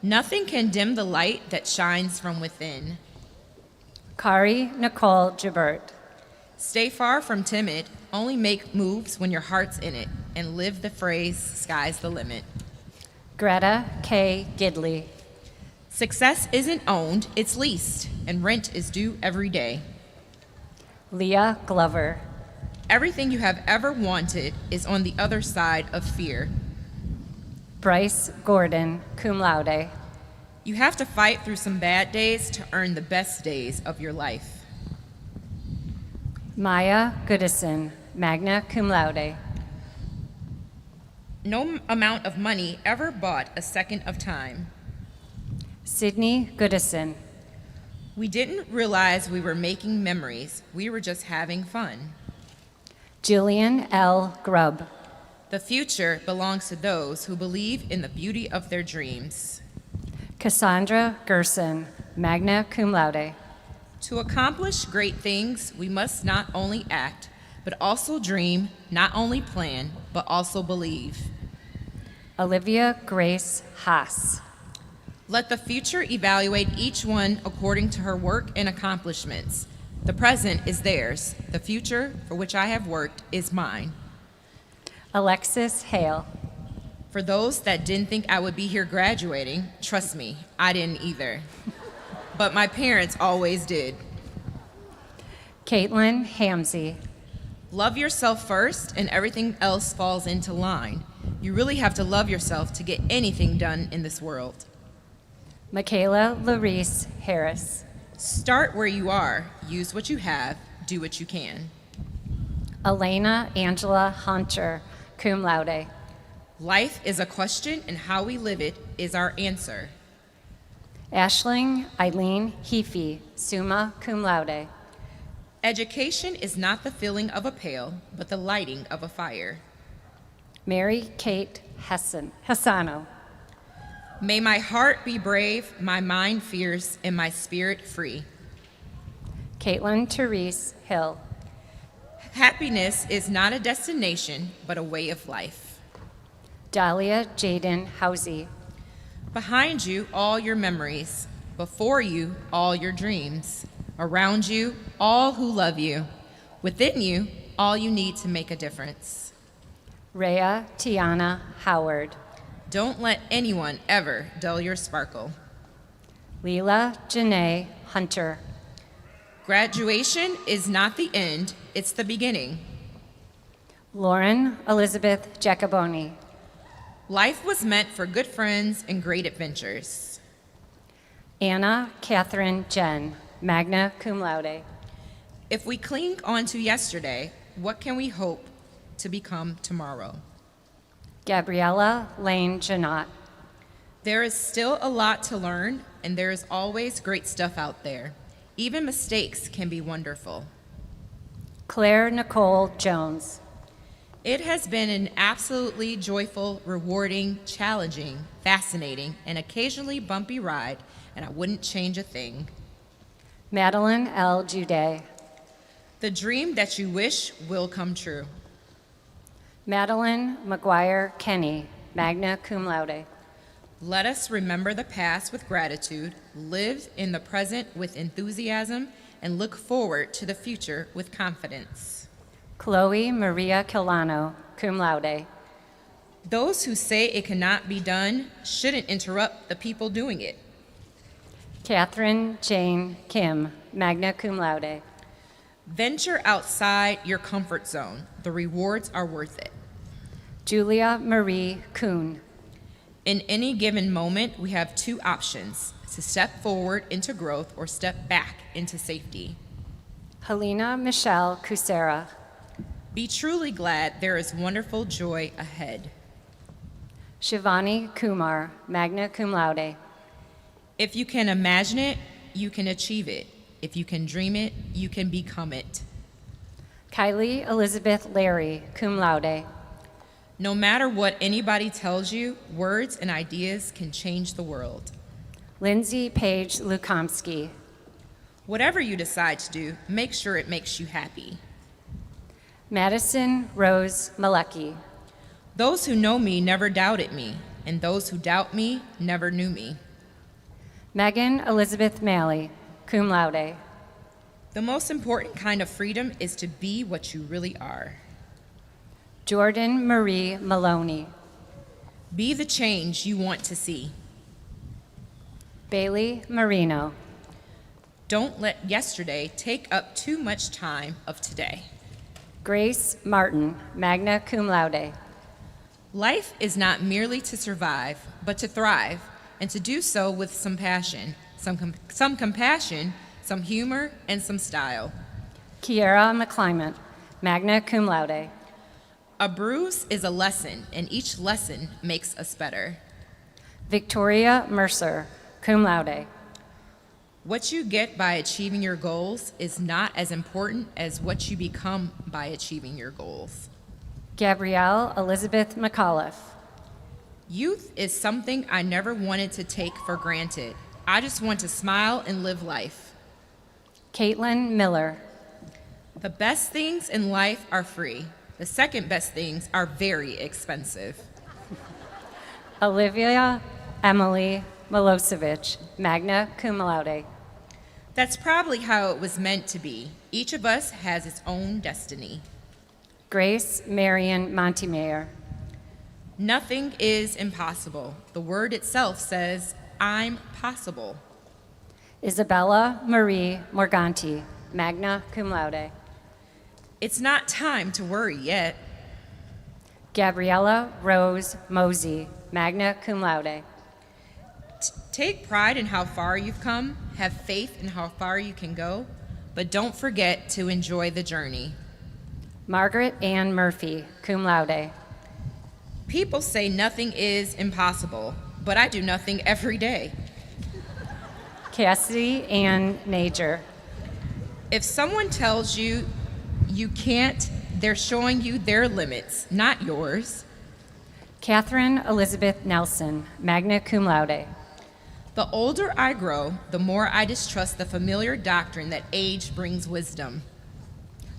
Nothing can dim the light that shines from within. Kari Nicole Jabert. Stay far from timid. Only make moves when your heart's in it, and live the phrase, sky's the limit. Greta K. Gidley. Success isn't owned, it's leased, and rent is due every day. Leah Glover. Everything you have ever wanted is on the other side of fear. Bryce Gordon, cum laude. You have to fight through some bad days to earn the best days of your life. Maya Goodison, magna cum laude. No amount of money ever bought a second of time. Sydney Goodison. We didn't realize we were making memories. We were just having fun. Julian L. Grubb. The future belongs to those who believe in the beauty of their dreams. Cassandra Gerson, magna cum laude. To accomplish great things, we must not only act, but also dream, not only plan, but also believe. Olivia Grace Haas. Let the future evaluate each one according to her work and accomplishments. The present is theirs. The future, for which I have worked, is mine. Alexis Hale. For those that didn't think I would be here graduating, trust me, I didn't either. But my parents always did. Caitlin Hamsey. Love yourself first, and everything else falls into line. You really have to love yourself to get anything done in this world. Michaela Larice Harris. Start where you are. Use what you have. Do what you can. Elena Angela Hunter, cum laude. Life is a question, and how we live it is our answer. Ashling Eileen Heafy, summa cum laude. Education is not the filling of a pail, but the lighting of a fire. Mary Kate Hassano. May my heart be brave, my mind fierce, and my spirit free. Caitlin Therese Hill. Happiness is not a destination, but a way of life. Dahlia Jaden Housey. Behind you, all your memories. Before you, all your dreams. Around you, all who love you. Within you, all you need to make a difference. Rhea Tiana Howard. Don't let anyone ever dull your sparkle. Leela Janae Hunter. Graduation is not the end, it's the beginning. Lauren Elizabeth Giacoboni. Life was meant for good friends and great adventures. Anna Catherine Jen, magna cum laude. If we cling on to yesterday, what can we hope to become tomorrow? Gabriella Lane Janot. There is still a lot to learn, and there is always great stuff out there. Even mistakes can be wonderful. Claire Nicole Jones. It has been an absolutely joyful, rewarding, challenging, fascinating, and occasionally bumpy ride, and I wouldn't change a thing. Madeline L. Jude. The dream that you wish will come true. Madeline McGuire Kenny, magna cum laude. Let us remember the past with gratitude, live in the present with enthusiasm, and look forward to the future with confidence. Chloe Maria Kilano, cum laude. Those who say it cannot be done shouldn't interrupt the people doing it. Catherine Jane Kim, magna cum laude. Venture outside your comfort zone. The rewards are worth it. Julia Marie Kuhn. In any given moment, we have two options: to step forward into growth or step back into safety. Helena Michelle Cusera. Be truly glad there is wonderful joy ahead. Shivani Kumar, magna cum laude. If you can imagine it, you can achieve it. If you can dream it, you can become it. Kylie Elizabeth Larry, cum laude. No matter what anybody tells you, words and ideas can change the world. Lindsay Page Lukomsky. Whatever you decide to do, make sure it makes you happy. Madison Rose Malecki. Those who know me never doubted me, and those who doubt me never knew me. Megan Elizabeth Malley, cum laude. The most important kind of freedom is to be what you really are. Jordan Marie Maloney. Be the change you want to see. Bailey Marino. Don't let yesterday take up too much time of today. Grace Martin, magna cum laude. Life is not merely to survive, but to thrive, and to do so with some passion, some compassion, some humor, and some style. Kiera McClymont, magna cum laude. A bruise is a lesson, and each lesson makes us better. Victoria Mercer, cum laude. What you get by achieving your goals is not as important as what you become by achieving your goals. Gabrielle Elizabeth McAuliffe. Youth is something I never wanted to take for granted. I just want to smile and live life. Caitlin Miller. The best things in life are free. The second best things are very expensive. Olivia Emily Milosevic, magna cum laude. That's probably how it was meant to be. Each of us has its own destiny. Grace Marion Montemeyer. Nothing is impossible. The word itself says, I'm possible. Isabella Marie Morganti, magna cum laude. It's not time to worry yet. Gabriella Rose Mosey, magna cum laude. Take pride in how far you've come, have faith in how far you can go, but don't forget to enjoy the journey. Margaret Ann Murphy, cum laude. People say nothing is impossible, but I do nothing every day. Cassidy Ann Nager. If someone tells you you can't, they're showing you their limits, not yours. Catherine Elizabeth Nelson, magna cum laude. The older I grow, the more I distrust the familiar doctrine that age brings wisdom.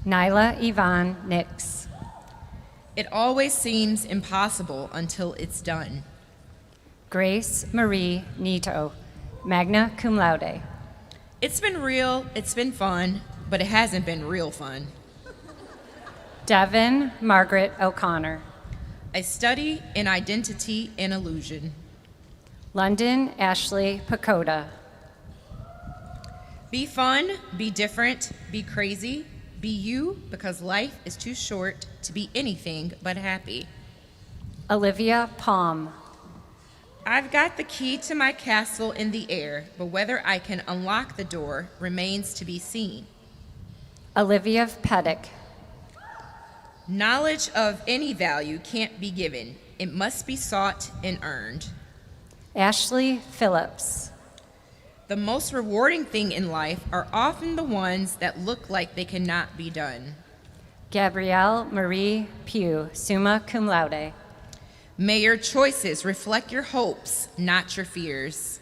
Nyla Yvonne Nix. It always seems impossible until it's done. Grace Marie Nito, magna cum laude. It's been real, it's been fun, but it hasn't been real fun. Devin Margaret O'Connor. I study in identity and illusion. London Ashley Pacoda. Be fun, be different, be crazy, be you, because life is too short to be anything but happy. Olivia Palm. I've got the key to my castle in the air, but whether I can unlock the door remains to be seen. Olivia Pettick. Knowledge of any value can't be given. It must be sought and earned. Ashley Phillips. The most rewarding thing in life are often the ones that look like they cannot be done. Gabrielle Marie Pugh, summa cum laude. May your choices reflect your hopes, not your fears.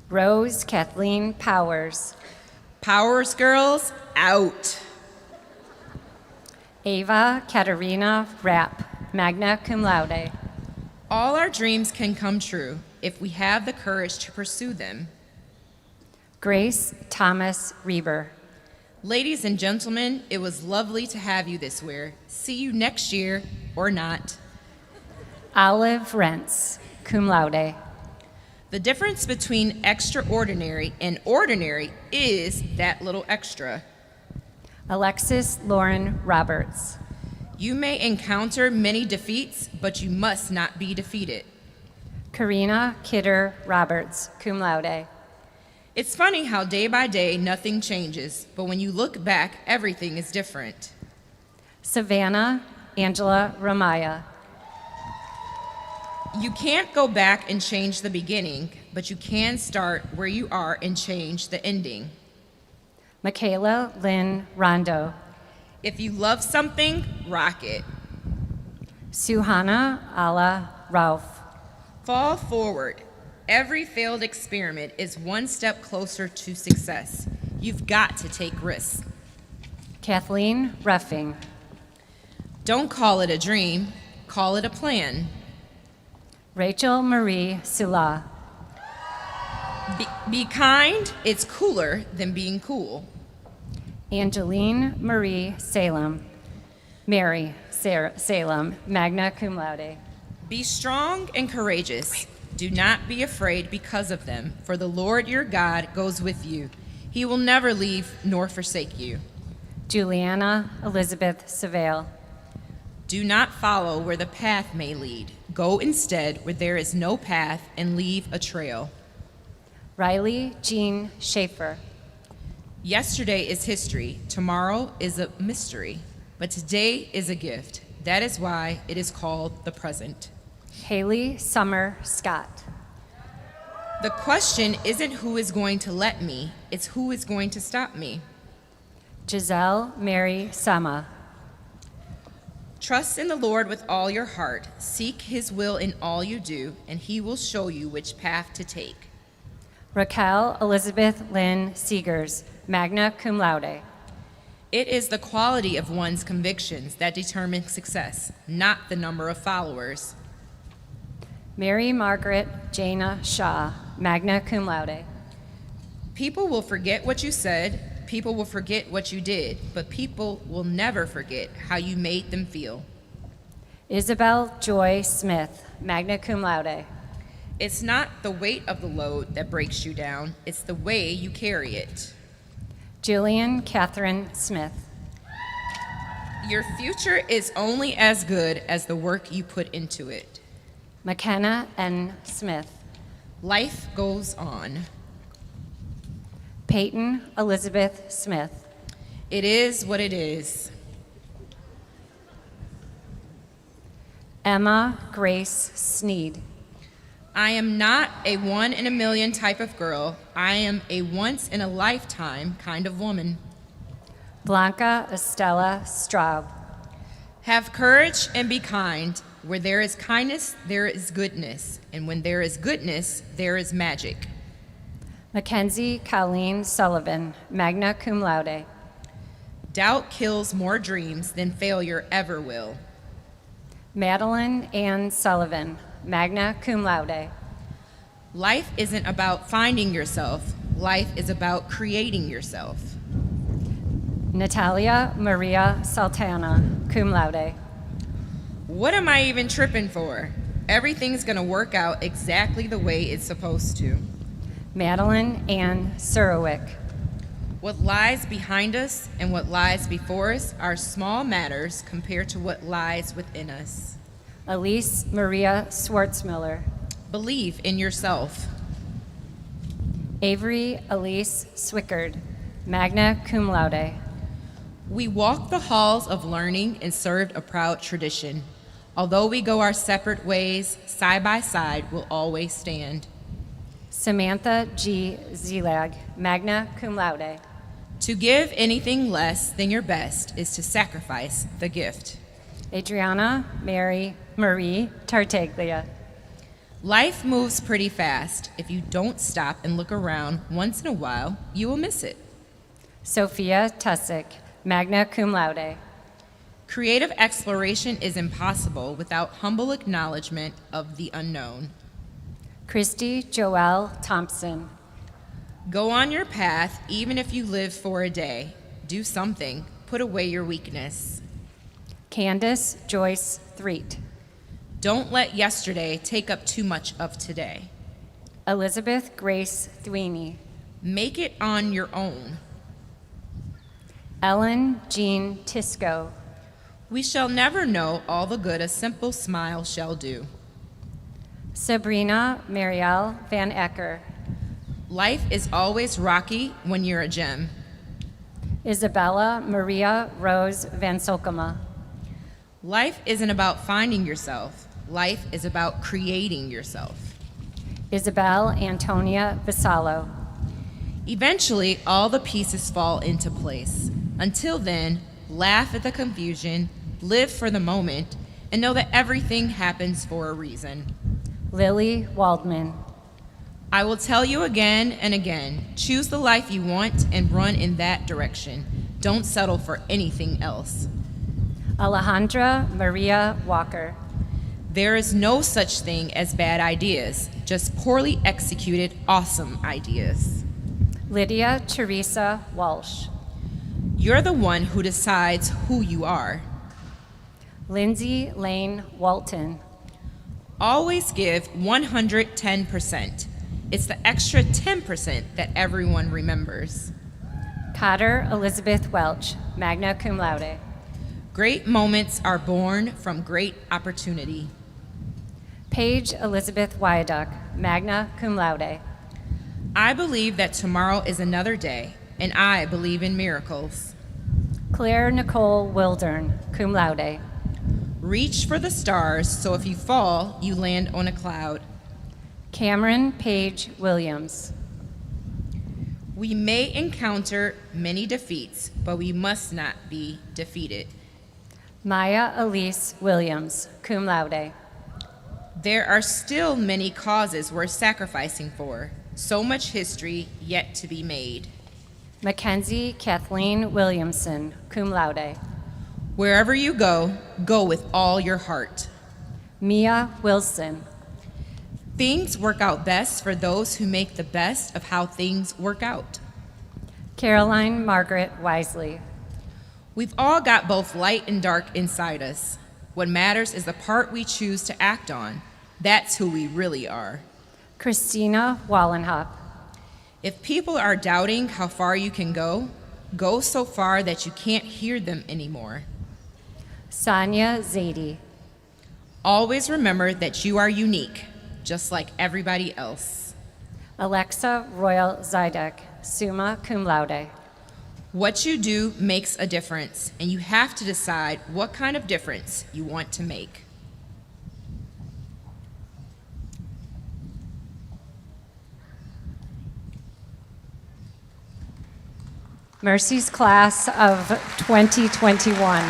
Rose Kathleen Powers. Powers girls, out. Ava Katerina Rapp, magna cum laude. All our dreams can come true if we have the courage to pursue them. Grace Thomas Reber. Ladies and gentlemen, it was lovely to have you this year. See you next year, or not. Olive Rents, cum laude. The difference between extraordinary and ordinary is that little extra. Alexis Lauren Roberts. You may encounter many defeats, but you must not be defeated. Karina Kidder Roberts, cum laude. It's funny how day by day nothing changes, but when you look back, everything is different. Savannah Angela Ramaya. You can't go back and change the beginning, but you can start where you are and change the ending. Michaela Lynn Rondo. If you love something, rock it. Suhana Ala Ralph. Fall forward. Every failed experiment is one step closer to success. You've got to take risks. Kathleen Ruffing. Don't call it a dream, call it a plan. Rachel Marie Sula. Be kind, it's cooler than being cool. Angeline Marie Salem. Mary Salem, magna cum laude. Be strong and courageous. Do not be afraid because of them, for the Lord your God goes with you. He will never leave nor forsake you. Juliana Elizabeth Savale. Do not follow where the path may lead. Go instead where there is no path and leave a trail. Riley Jean Schaefer. Yesterday is history. Tomorrow is a mystery. But today is a gift. That is why it is called the present. Haley Summer Scott. The question isn't who is going to let me, it's who is going to stop me. Giselle Mary Sama. Trust in the Lord with all your heart. Seek his will in all you do, and he will show you which path to take. Raquel Elizabeth Lynn Seegers, magna cum laude. It is the quality of one's convictions that determine success, not the number of followers. Mary Margaret Jana Shaw, magna cum laude. People will forget what you said, people will forget what you did, but people will never forget how you made them feel. Isabel Joy Smith, magna cum laude. It's not the weight of the load that breaks you down, it's the way you carry it. Jillian Catherine Smith. Your future is only as good as the work you put into it. McKenna N. Smith. Life goes on. Peyton Elizabeth Smith. It is what it is. Emma Grace Sneed. I am not a one in a million type of girl. I am a once in a lifetime kind of woman. Blanca Estella Straub. Have courage and be kind. Where there is kindness, there is goodness. And when there is goodness, there is magic. Mackenzie Colleen Sullivan, magna cum laude. Doubt kills more dreams than failure ever will. Madeline Ann Sullivan, magna cum laude. Life isn't about finding yourself. Life is about creating yourself. Natalia Maria Sultana, cum laude. What am I even tripping for? Everything's gonna work out exactly the way it's supposed to. Madeline Ann Surowick. What lies behind us and what lies before us are small matters compared to what lies within us. Elise Maria Schwartzmiller. Believe in yourself. Avery Elise Swickard, magna cum laude. We walked the halls of learning and served a proud tradition. Although we go our separate ways, side by side we'll always stand. Samantha G. Zelag, magna cum laude. To give anything less than your best is to sacrifice the gift. Adriana Marie Tartaglia. Life moves pretty fast. If you don't stop and look around once in a while, you will miss it. Sophia Tussick, magna cum laude. Creative exploration is impossible without humble acknowledgement of the unknown. Christy Joelle Thompson. Go on your path, even if you live for a day. Do something. Put away your weakness. Candace Joyce Threet. Don't let yesterday take up too much of today. Elizabeth Grace Thweeney. Make it on your own. Ellen Jean Tisco. We shall never know all the good a simple smile shall do. Sabrina Marielle Van Ecker. Life is always rocky when you're a gem. Isabella Maria Rose Van Solkema. Life isn't about finding yourself. Life is about creating yourself. Isabel Antonia Vassallo. Eventually, all the pieces fall into place. Until then, laugh at the confusion, live for the moment, and know that everything happens for a reason. Lily Waldman. I will tell you again and again, choose the life you want and run in that direction. Don't settle for anything else. Alejandra Maria Walker. There is no such thing as bad ideas, just poorly executed awesome ideas. Lydia Teresa Walsh. You're the one who decides who you are. Lindsay Lane Walton. Always give 110%. It's the extra 10% that everyone remembers. Cotter Elizabeth Welch, magna cum laude. Great moments are born from great opportunity. Paige Elizabeth Wyaduck, magna cum laude. I believe that tomorrow is another day, and I believe in miracles. Claire Nicole Wildern, cum laude. Reach for the stars, so if you fall, you land on a cloud. Cameron Page Williams. We may encounter many defeats, but we must not be defeated. Maya Elise Williams, cum laude. There are still many causes worth sacrificing for. So much history yet to be made. Mackenzie Kathleen Williamson, cum laude. Wherever you go, go with all your heart. Mia Wilson. Things work out best for those who make the best of how things work out. Caroline Margaret Wisely. We've all got both light and dark inside us. What matters is the part we choose to act on. That's who we really are. Christina Wallenhop. If people are doubting how far you can go, go so far that you can't hear them anymore. Sonia Zadie. Always remember that you are unique, just like everybody else. Alexa Royal Zydek, summa cum laude. What you do makes a difference, and you have to decide what kind of difference you want to make. Mercy's class of 2021.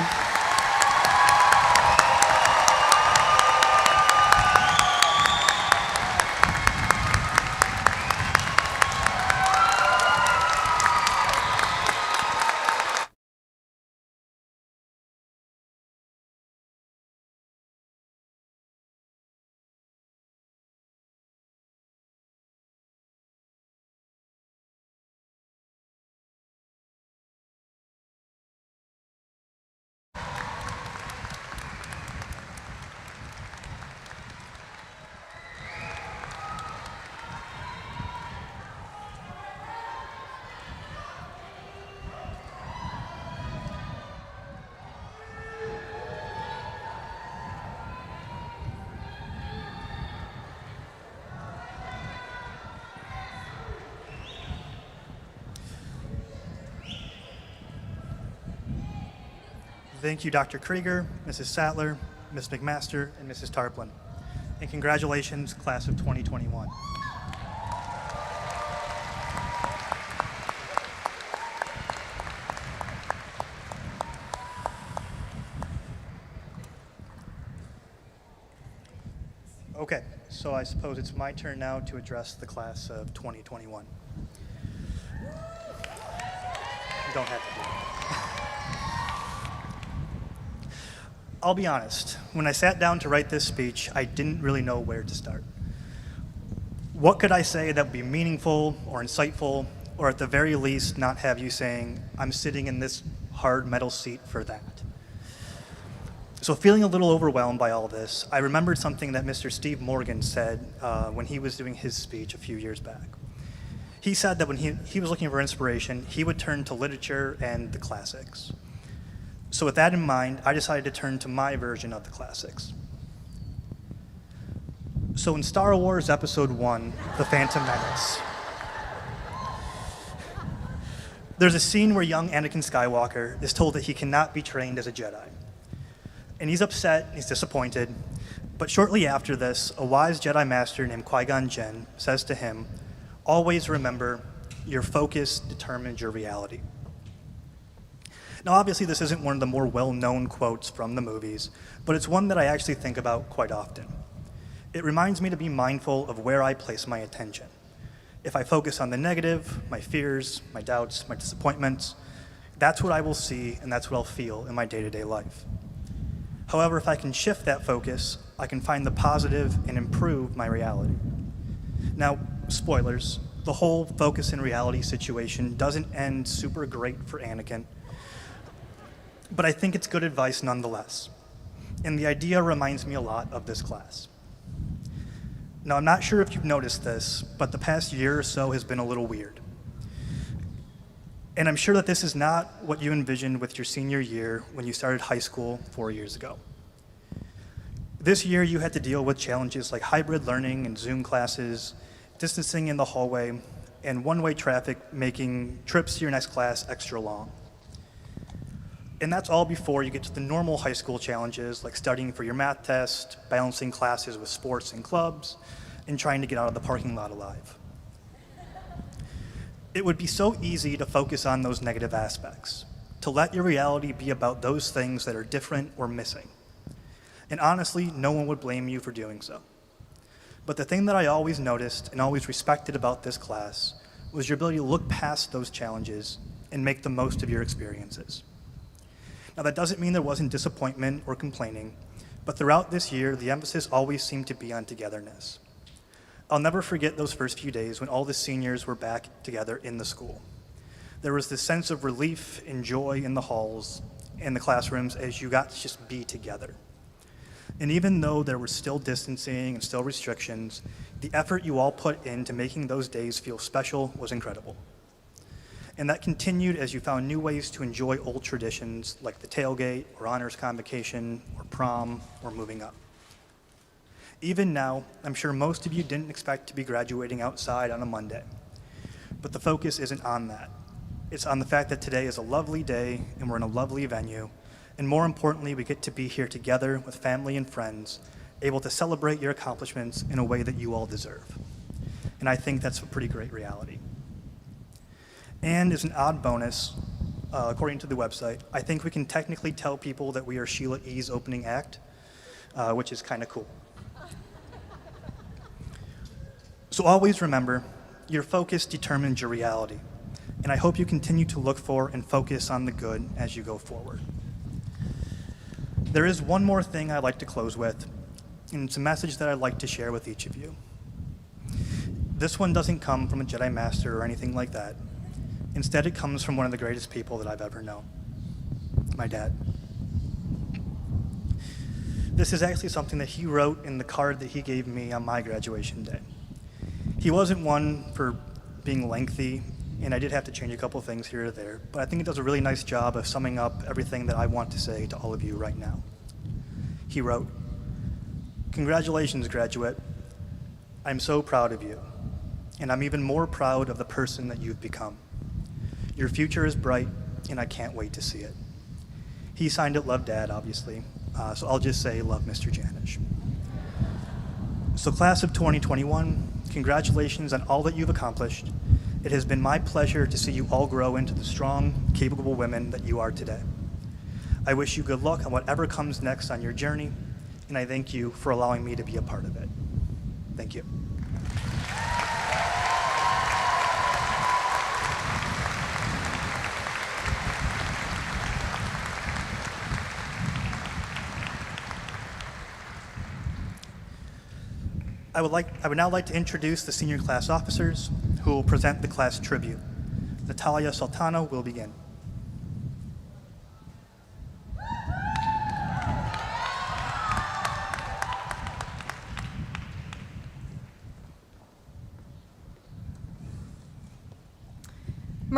Thank you, Dr. Krieger, Mrs. Sattler, Ms. McMaster, and Mrs. Tarplin. And congratulations, class of 2021. Okay, so I suppose it's my turn now to address the class of 2021. You don't have to do it. I'll be honest, when I sat down to write this speech, I didn't really know where to start. What could I say that would be meaningful or insightful, or at the very least not have you saying, I'm sitting in this hard metal seat for that? So So feeling a little overwhelmed by all this, I remembered something that Mr. Steve Morgan said when he was doing his speech a few years back. He said that when he was looking for inspiration, he would turn to literature and the classics. So with that in mind, I decided to turn to my version of the classics. So in Star Wars Episode 1, The Phantom Menace, there's a scene where young Anakin Skywalker is told that he cannot be trained as a Jedi. And he's upset, he's disappointed, but shortly after this, a wise Jedi Master named Qui-Gon Jinn says to him, "Always remember, your focus determines your reality." Now obviously this isn't one of the more well-known quotes from the movies, but it's one that I actually think about quite often. It reminds me to be mindful of where I place my attention. If I focus on the negative, my fears, my doubts, my disappointments, that's what I will see and that's what I'll feel in my day-to-day life. However, if I can shift that focus, I can find the positive and improve my reality. Now, spoilers, the whole focus in reality situation doesn't end super great for Anakin, but I think it's good advice nonetheless. And the idea reminds me a lot of this class. Now, I'm not sure if you've noticed this, but the past year or so has been a little weird. And I'm sure that this is not what you envisioned with your senior year when you started high school 4 years ago. This year, you had to deal with challenges like hybrid learning and Zoom classes, distancing in the hallway, and one-way traffic making trips to your next class extra long. And that's all before you get to the normal high school challenges like studying for your math test, balancing classes with sports and clubs, and trying to get out of the parking lot alive. It would be so easy to focus on those negative aspects, to let your reality be about those things that are different or missing. And honestly, no one would blame you for doing so. But the thing that I always noticed and always respected about this class was your ability to look past those challenges and make the most of your experiences. Now, that doesn't mean there wasn't disappointment or complaining, but throughout this year, the emphasis always seemed to be on togetherness. I'll never forget those first few days when all the seniors were back together in the school. There was this sense of relief and joy in the halls and the classrooms as you got to just be together. And even though there was still distancing and still restrictions, the effort you all put into making those days feel special was incredible. And that continued as you found new ways to enjoy old traditions like the tailgate or honors convocation or prom or moving up. Even now, I'm sure most of you didn't expect to be graduating outside on a Monday, but the focus isn't on that. It's on the fact that today is a lovely day and we're in a lovely venue, and more importantly, we get to be here together with family and friends, able to celebrate your accomplishments in a way that you all deserve. And I think that's a pretty great reality. And as an odd bonus, according to the website, I think we can technically tell people that we are Sheila E.'s opening act, which is kind of cool. So always remember, your focus determines your reality, and I hope you continue to look for and focus on the good as you go forward. There is one more thing I'd like to close with, and it's a message that I'd like to share with each of you. This one doesn't come from a Jedi Master or anything like that. Instead, it comes from one of the greatest people that I've ever known, my dad. This is actually something that he wrote in the card that he gave me on my graduation day. He wasn't one for being lengthy, and I did have to change a couple things here or there, but I think it does a really nice job of summing up everything that I want to say to all of you right now. He wrote, "Congratulations, graduate. I'm so proud of you, and I'm even more proud of the person that you've become. Your future is bright, and I can't wait to see it." He signed it Love Dad, obviously, so I'll just say love Mr. Janish. So class of 2021, congratulations on all that you've accomplished. It has been my pleasure to see you all grow into the strong, capable women that you are today. I wish you good luck on whatever comes next on your journey, and I thank you for allowing me to be a part of it. Thank you. I would now like to introduce the senior class officers who will present the class tribute. Natalia Sultano will begin.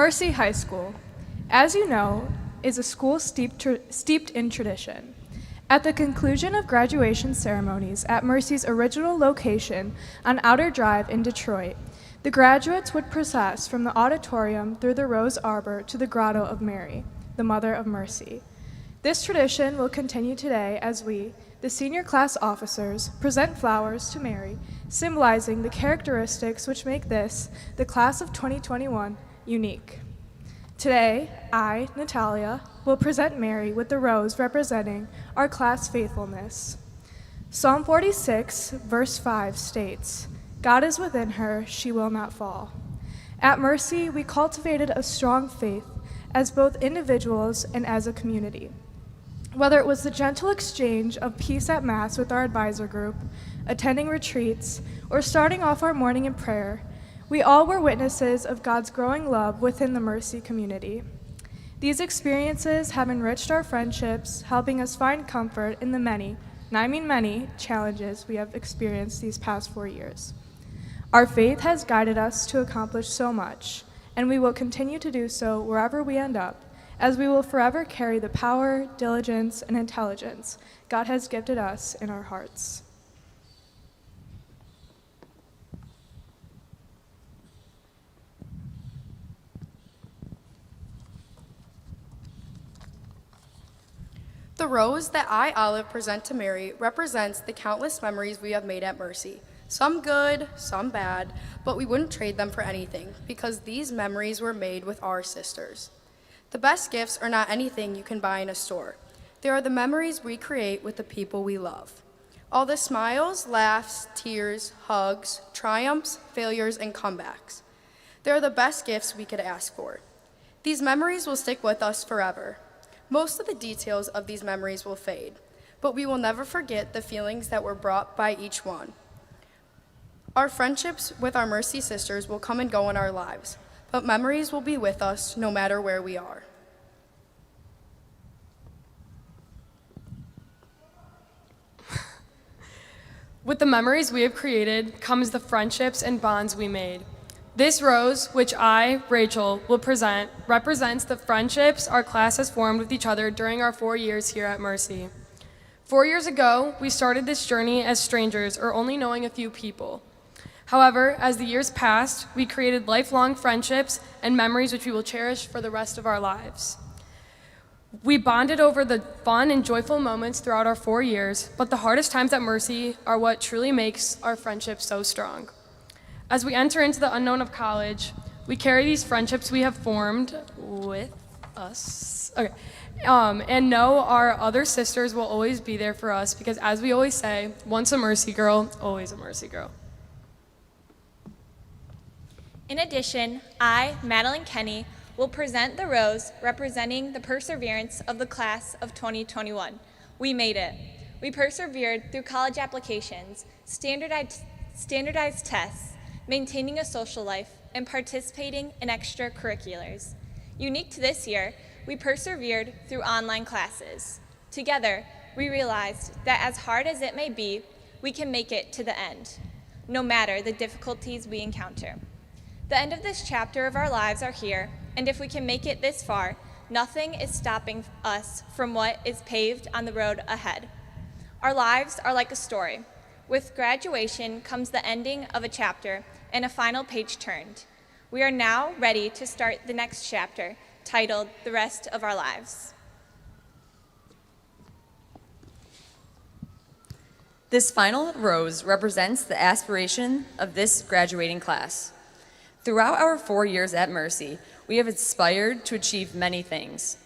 Mercy High School, as you know, is a school steeped in tradition. At the conclusion of graduation ceremonies at Mercy's original location on Outer Drive in Detroit, the graduates would process from the auditorium through the Rose Arbor to the Grotto of Mary, the Mother of Mercy. This tradition will continue today as we, the senior class officers, present flowers to Mary, symbolizing the characteristics which make this, the class of 2021, unique. Today, I, Natalia, will present Mary with the rose representing our class faithfulness. Psalm 46, verse 5 states, "God is within her, she will not fall." At Mercy, we cultivated a strong faith as both individuals and as a community. Whether it was the gentle exchange of peace at Mass with our advisor group, attending retreats, or starting off our morning in prayer, we all were witnesses of God's growing love within the Mercy community. These experiences have enriched our friendships, helping us find comfort in the many, and I mean many, challenges we have experienced these past 4 years. Our faith has guided us to accomplish so much, and we will continue to do so wherever we end up, as we will forever carry the power, diligence, and intelligence God has gifted us in our hearts. The rose that I, Olive, present to Mary represents the countless memories we have made at Mercy. Some good, some bad, but we wouldn't trade them for anything because these memories were made with our sisters. The best gifts are not anything you can buy in a store. They are the memories we create with the people we love. All the smiles, laughs, tears, hugs, triumphs, failures, and comebacks. They are the best gifts we could ask for. These memories will stick with us forever. Most of the details of these memories will fade, but we will never forget the feelings that were brought by each one. Our friendships with our Mercy sisters will come and go in our lives, but memories will be with us no matter where we are. With the memories we have created comes the friendships and bonds we made. This rose, which I, Rachel, will present, represents the friendships our class has formed with each other during our 4 years here at Mercy. 4 years ago, we started this journey as strangers or only knowing a few people. However, as the years passed, we created lifelong friendships and memories which we will cherish for the rest of our lives. We bonded over the fun and joyful moments throughout our 4 years, but the hardest times at Mercy are what truly makes our friendship so strong. As we enter into the unknown of college, we carry these friendships we have formed with us, and know our other sisters will always be there for us because, as we always say, once a Mercy girl, always a Mercy girl. In addition, I, Madeline Kenny, will present the rose representing the perseverance of the class of 2021. We made it. We persevered through college applications, standardized tests, maintaining a social life, and participating in extracurriculars. Unique to this year, we persevered through online classes. Together, we realized that as hard as it may be, we can make it to the end, no matter the difficulties we encounter. The end of this chapter of our lives are here, and if we can make it this far, nothing is stopping us from what is paved on the road ahead. Our lives are like a story. With graduation comes the ending of a chapter and a final page turned. We are now ready to start the next chapter, titled The Rest of Our Lives. This final rose represents the aspiration of this graduating class. Throughout our 4 years at Mercy, we have aspired to achieve many things.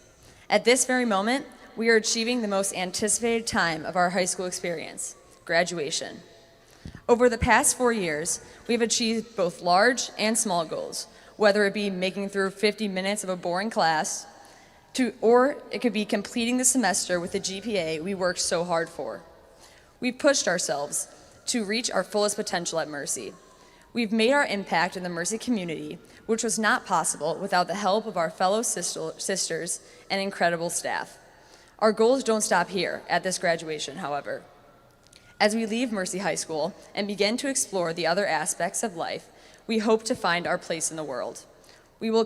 At this very moment, we are achieving the most anticipated time of our high school experience, graduation. Over the past 4 years, we have achieved both large and small goals, whether it be making through 50 minutes of a boring class, or it could be completing the semester with the GPA we worked so hard for. We've pushed ourselves to reach our fullest potential at Mercy. We've made our impact in the Mercy community, which was not possible without the help of our fellow sisters and incredible staff. Our goals don't stop here at this graduation, however. As we leave Mercy High School and begin to explore the other aspects of life, we hope to find our place in the world. We will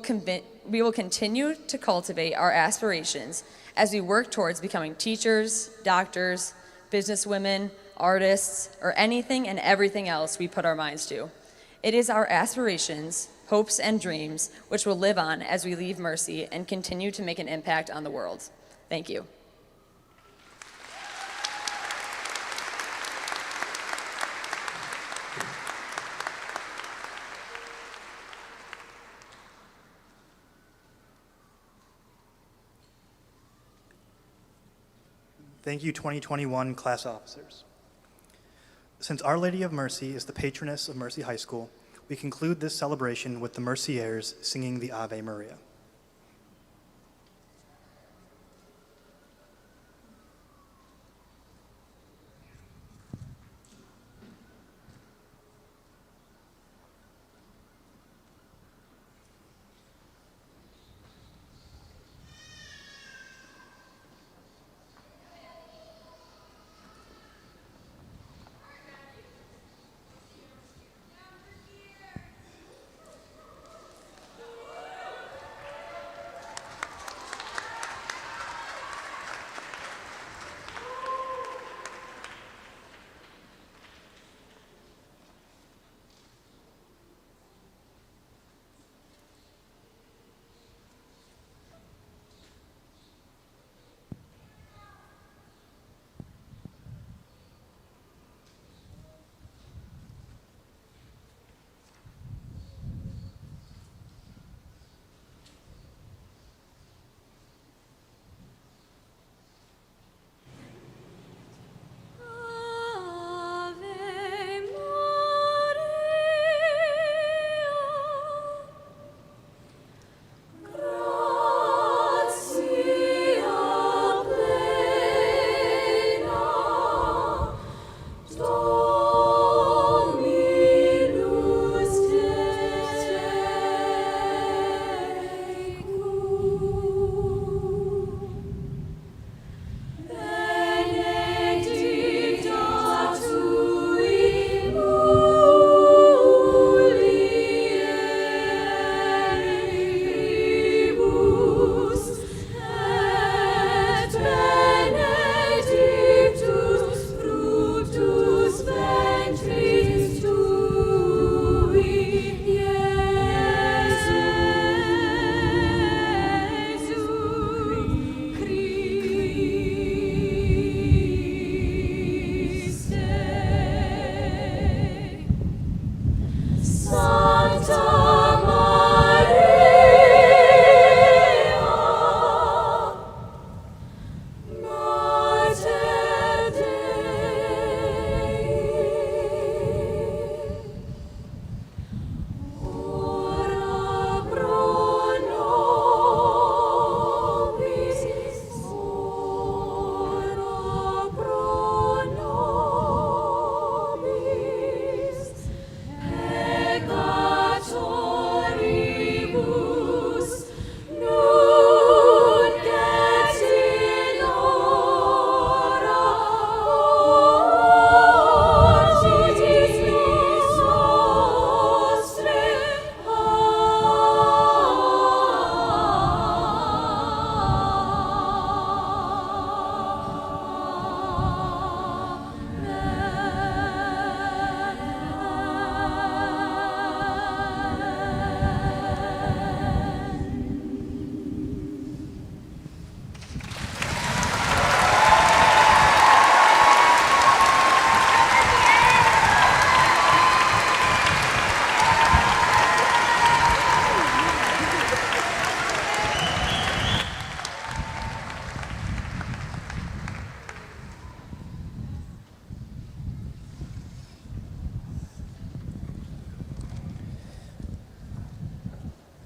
we will continue to cultivate our aspirations as we work towards becoming teachers, doctors, businesswomen, artists, or anything and everything else we put our minds to. It is our aspirations, hopes, and dreams which will live on as we leave Mercy and continue to make an impact on the world. Thank you. Thank you, 2021 class officers. Since Our Lady of Mercy is the patroness of Mercy High School, we conclude this celebration with the Merciers singing the Ave Maria.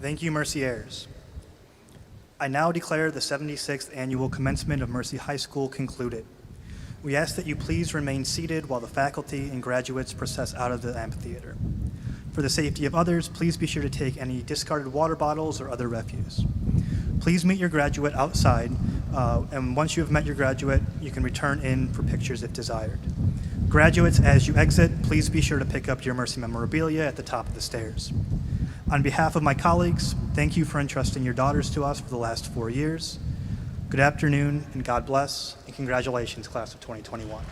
Thank you, Merciers. I now declare the 76th Annual Commencement of Mercy High School concluded. We ask that you please remain seated while the faculty and graduates process out of the amphitheater. For the safety of others, please be sure to take any discarded water bottles or other refuse. Please meet your graduate outside, and once you have met your graduate, you can return in for pictures if desired. Graduates, as you exit, please be sure to pick up your Mercy memorabilia at the top of the stairs. On behalf of my colleagues, thank you for entrusting your daughters to us for the last 4 years. Good afternoon and God bless, and congratulations, class of 2021.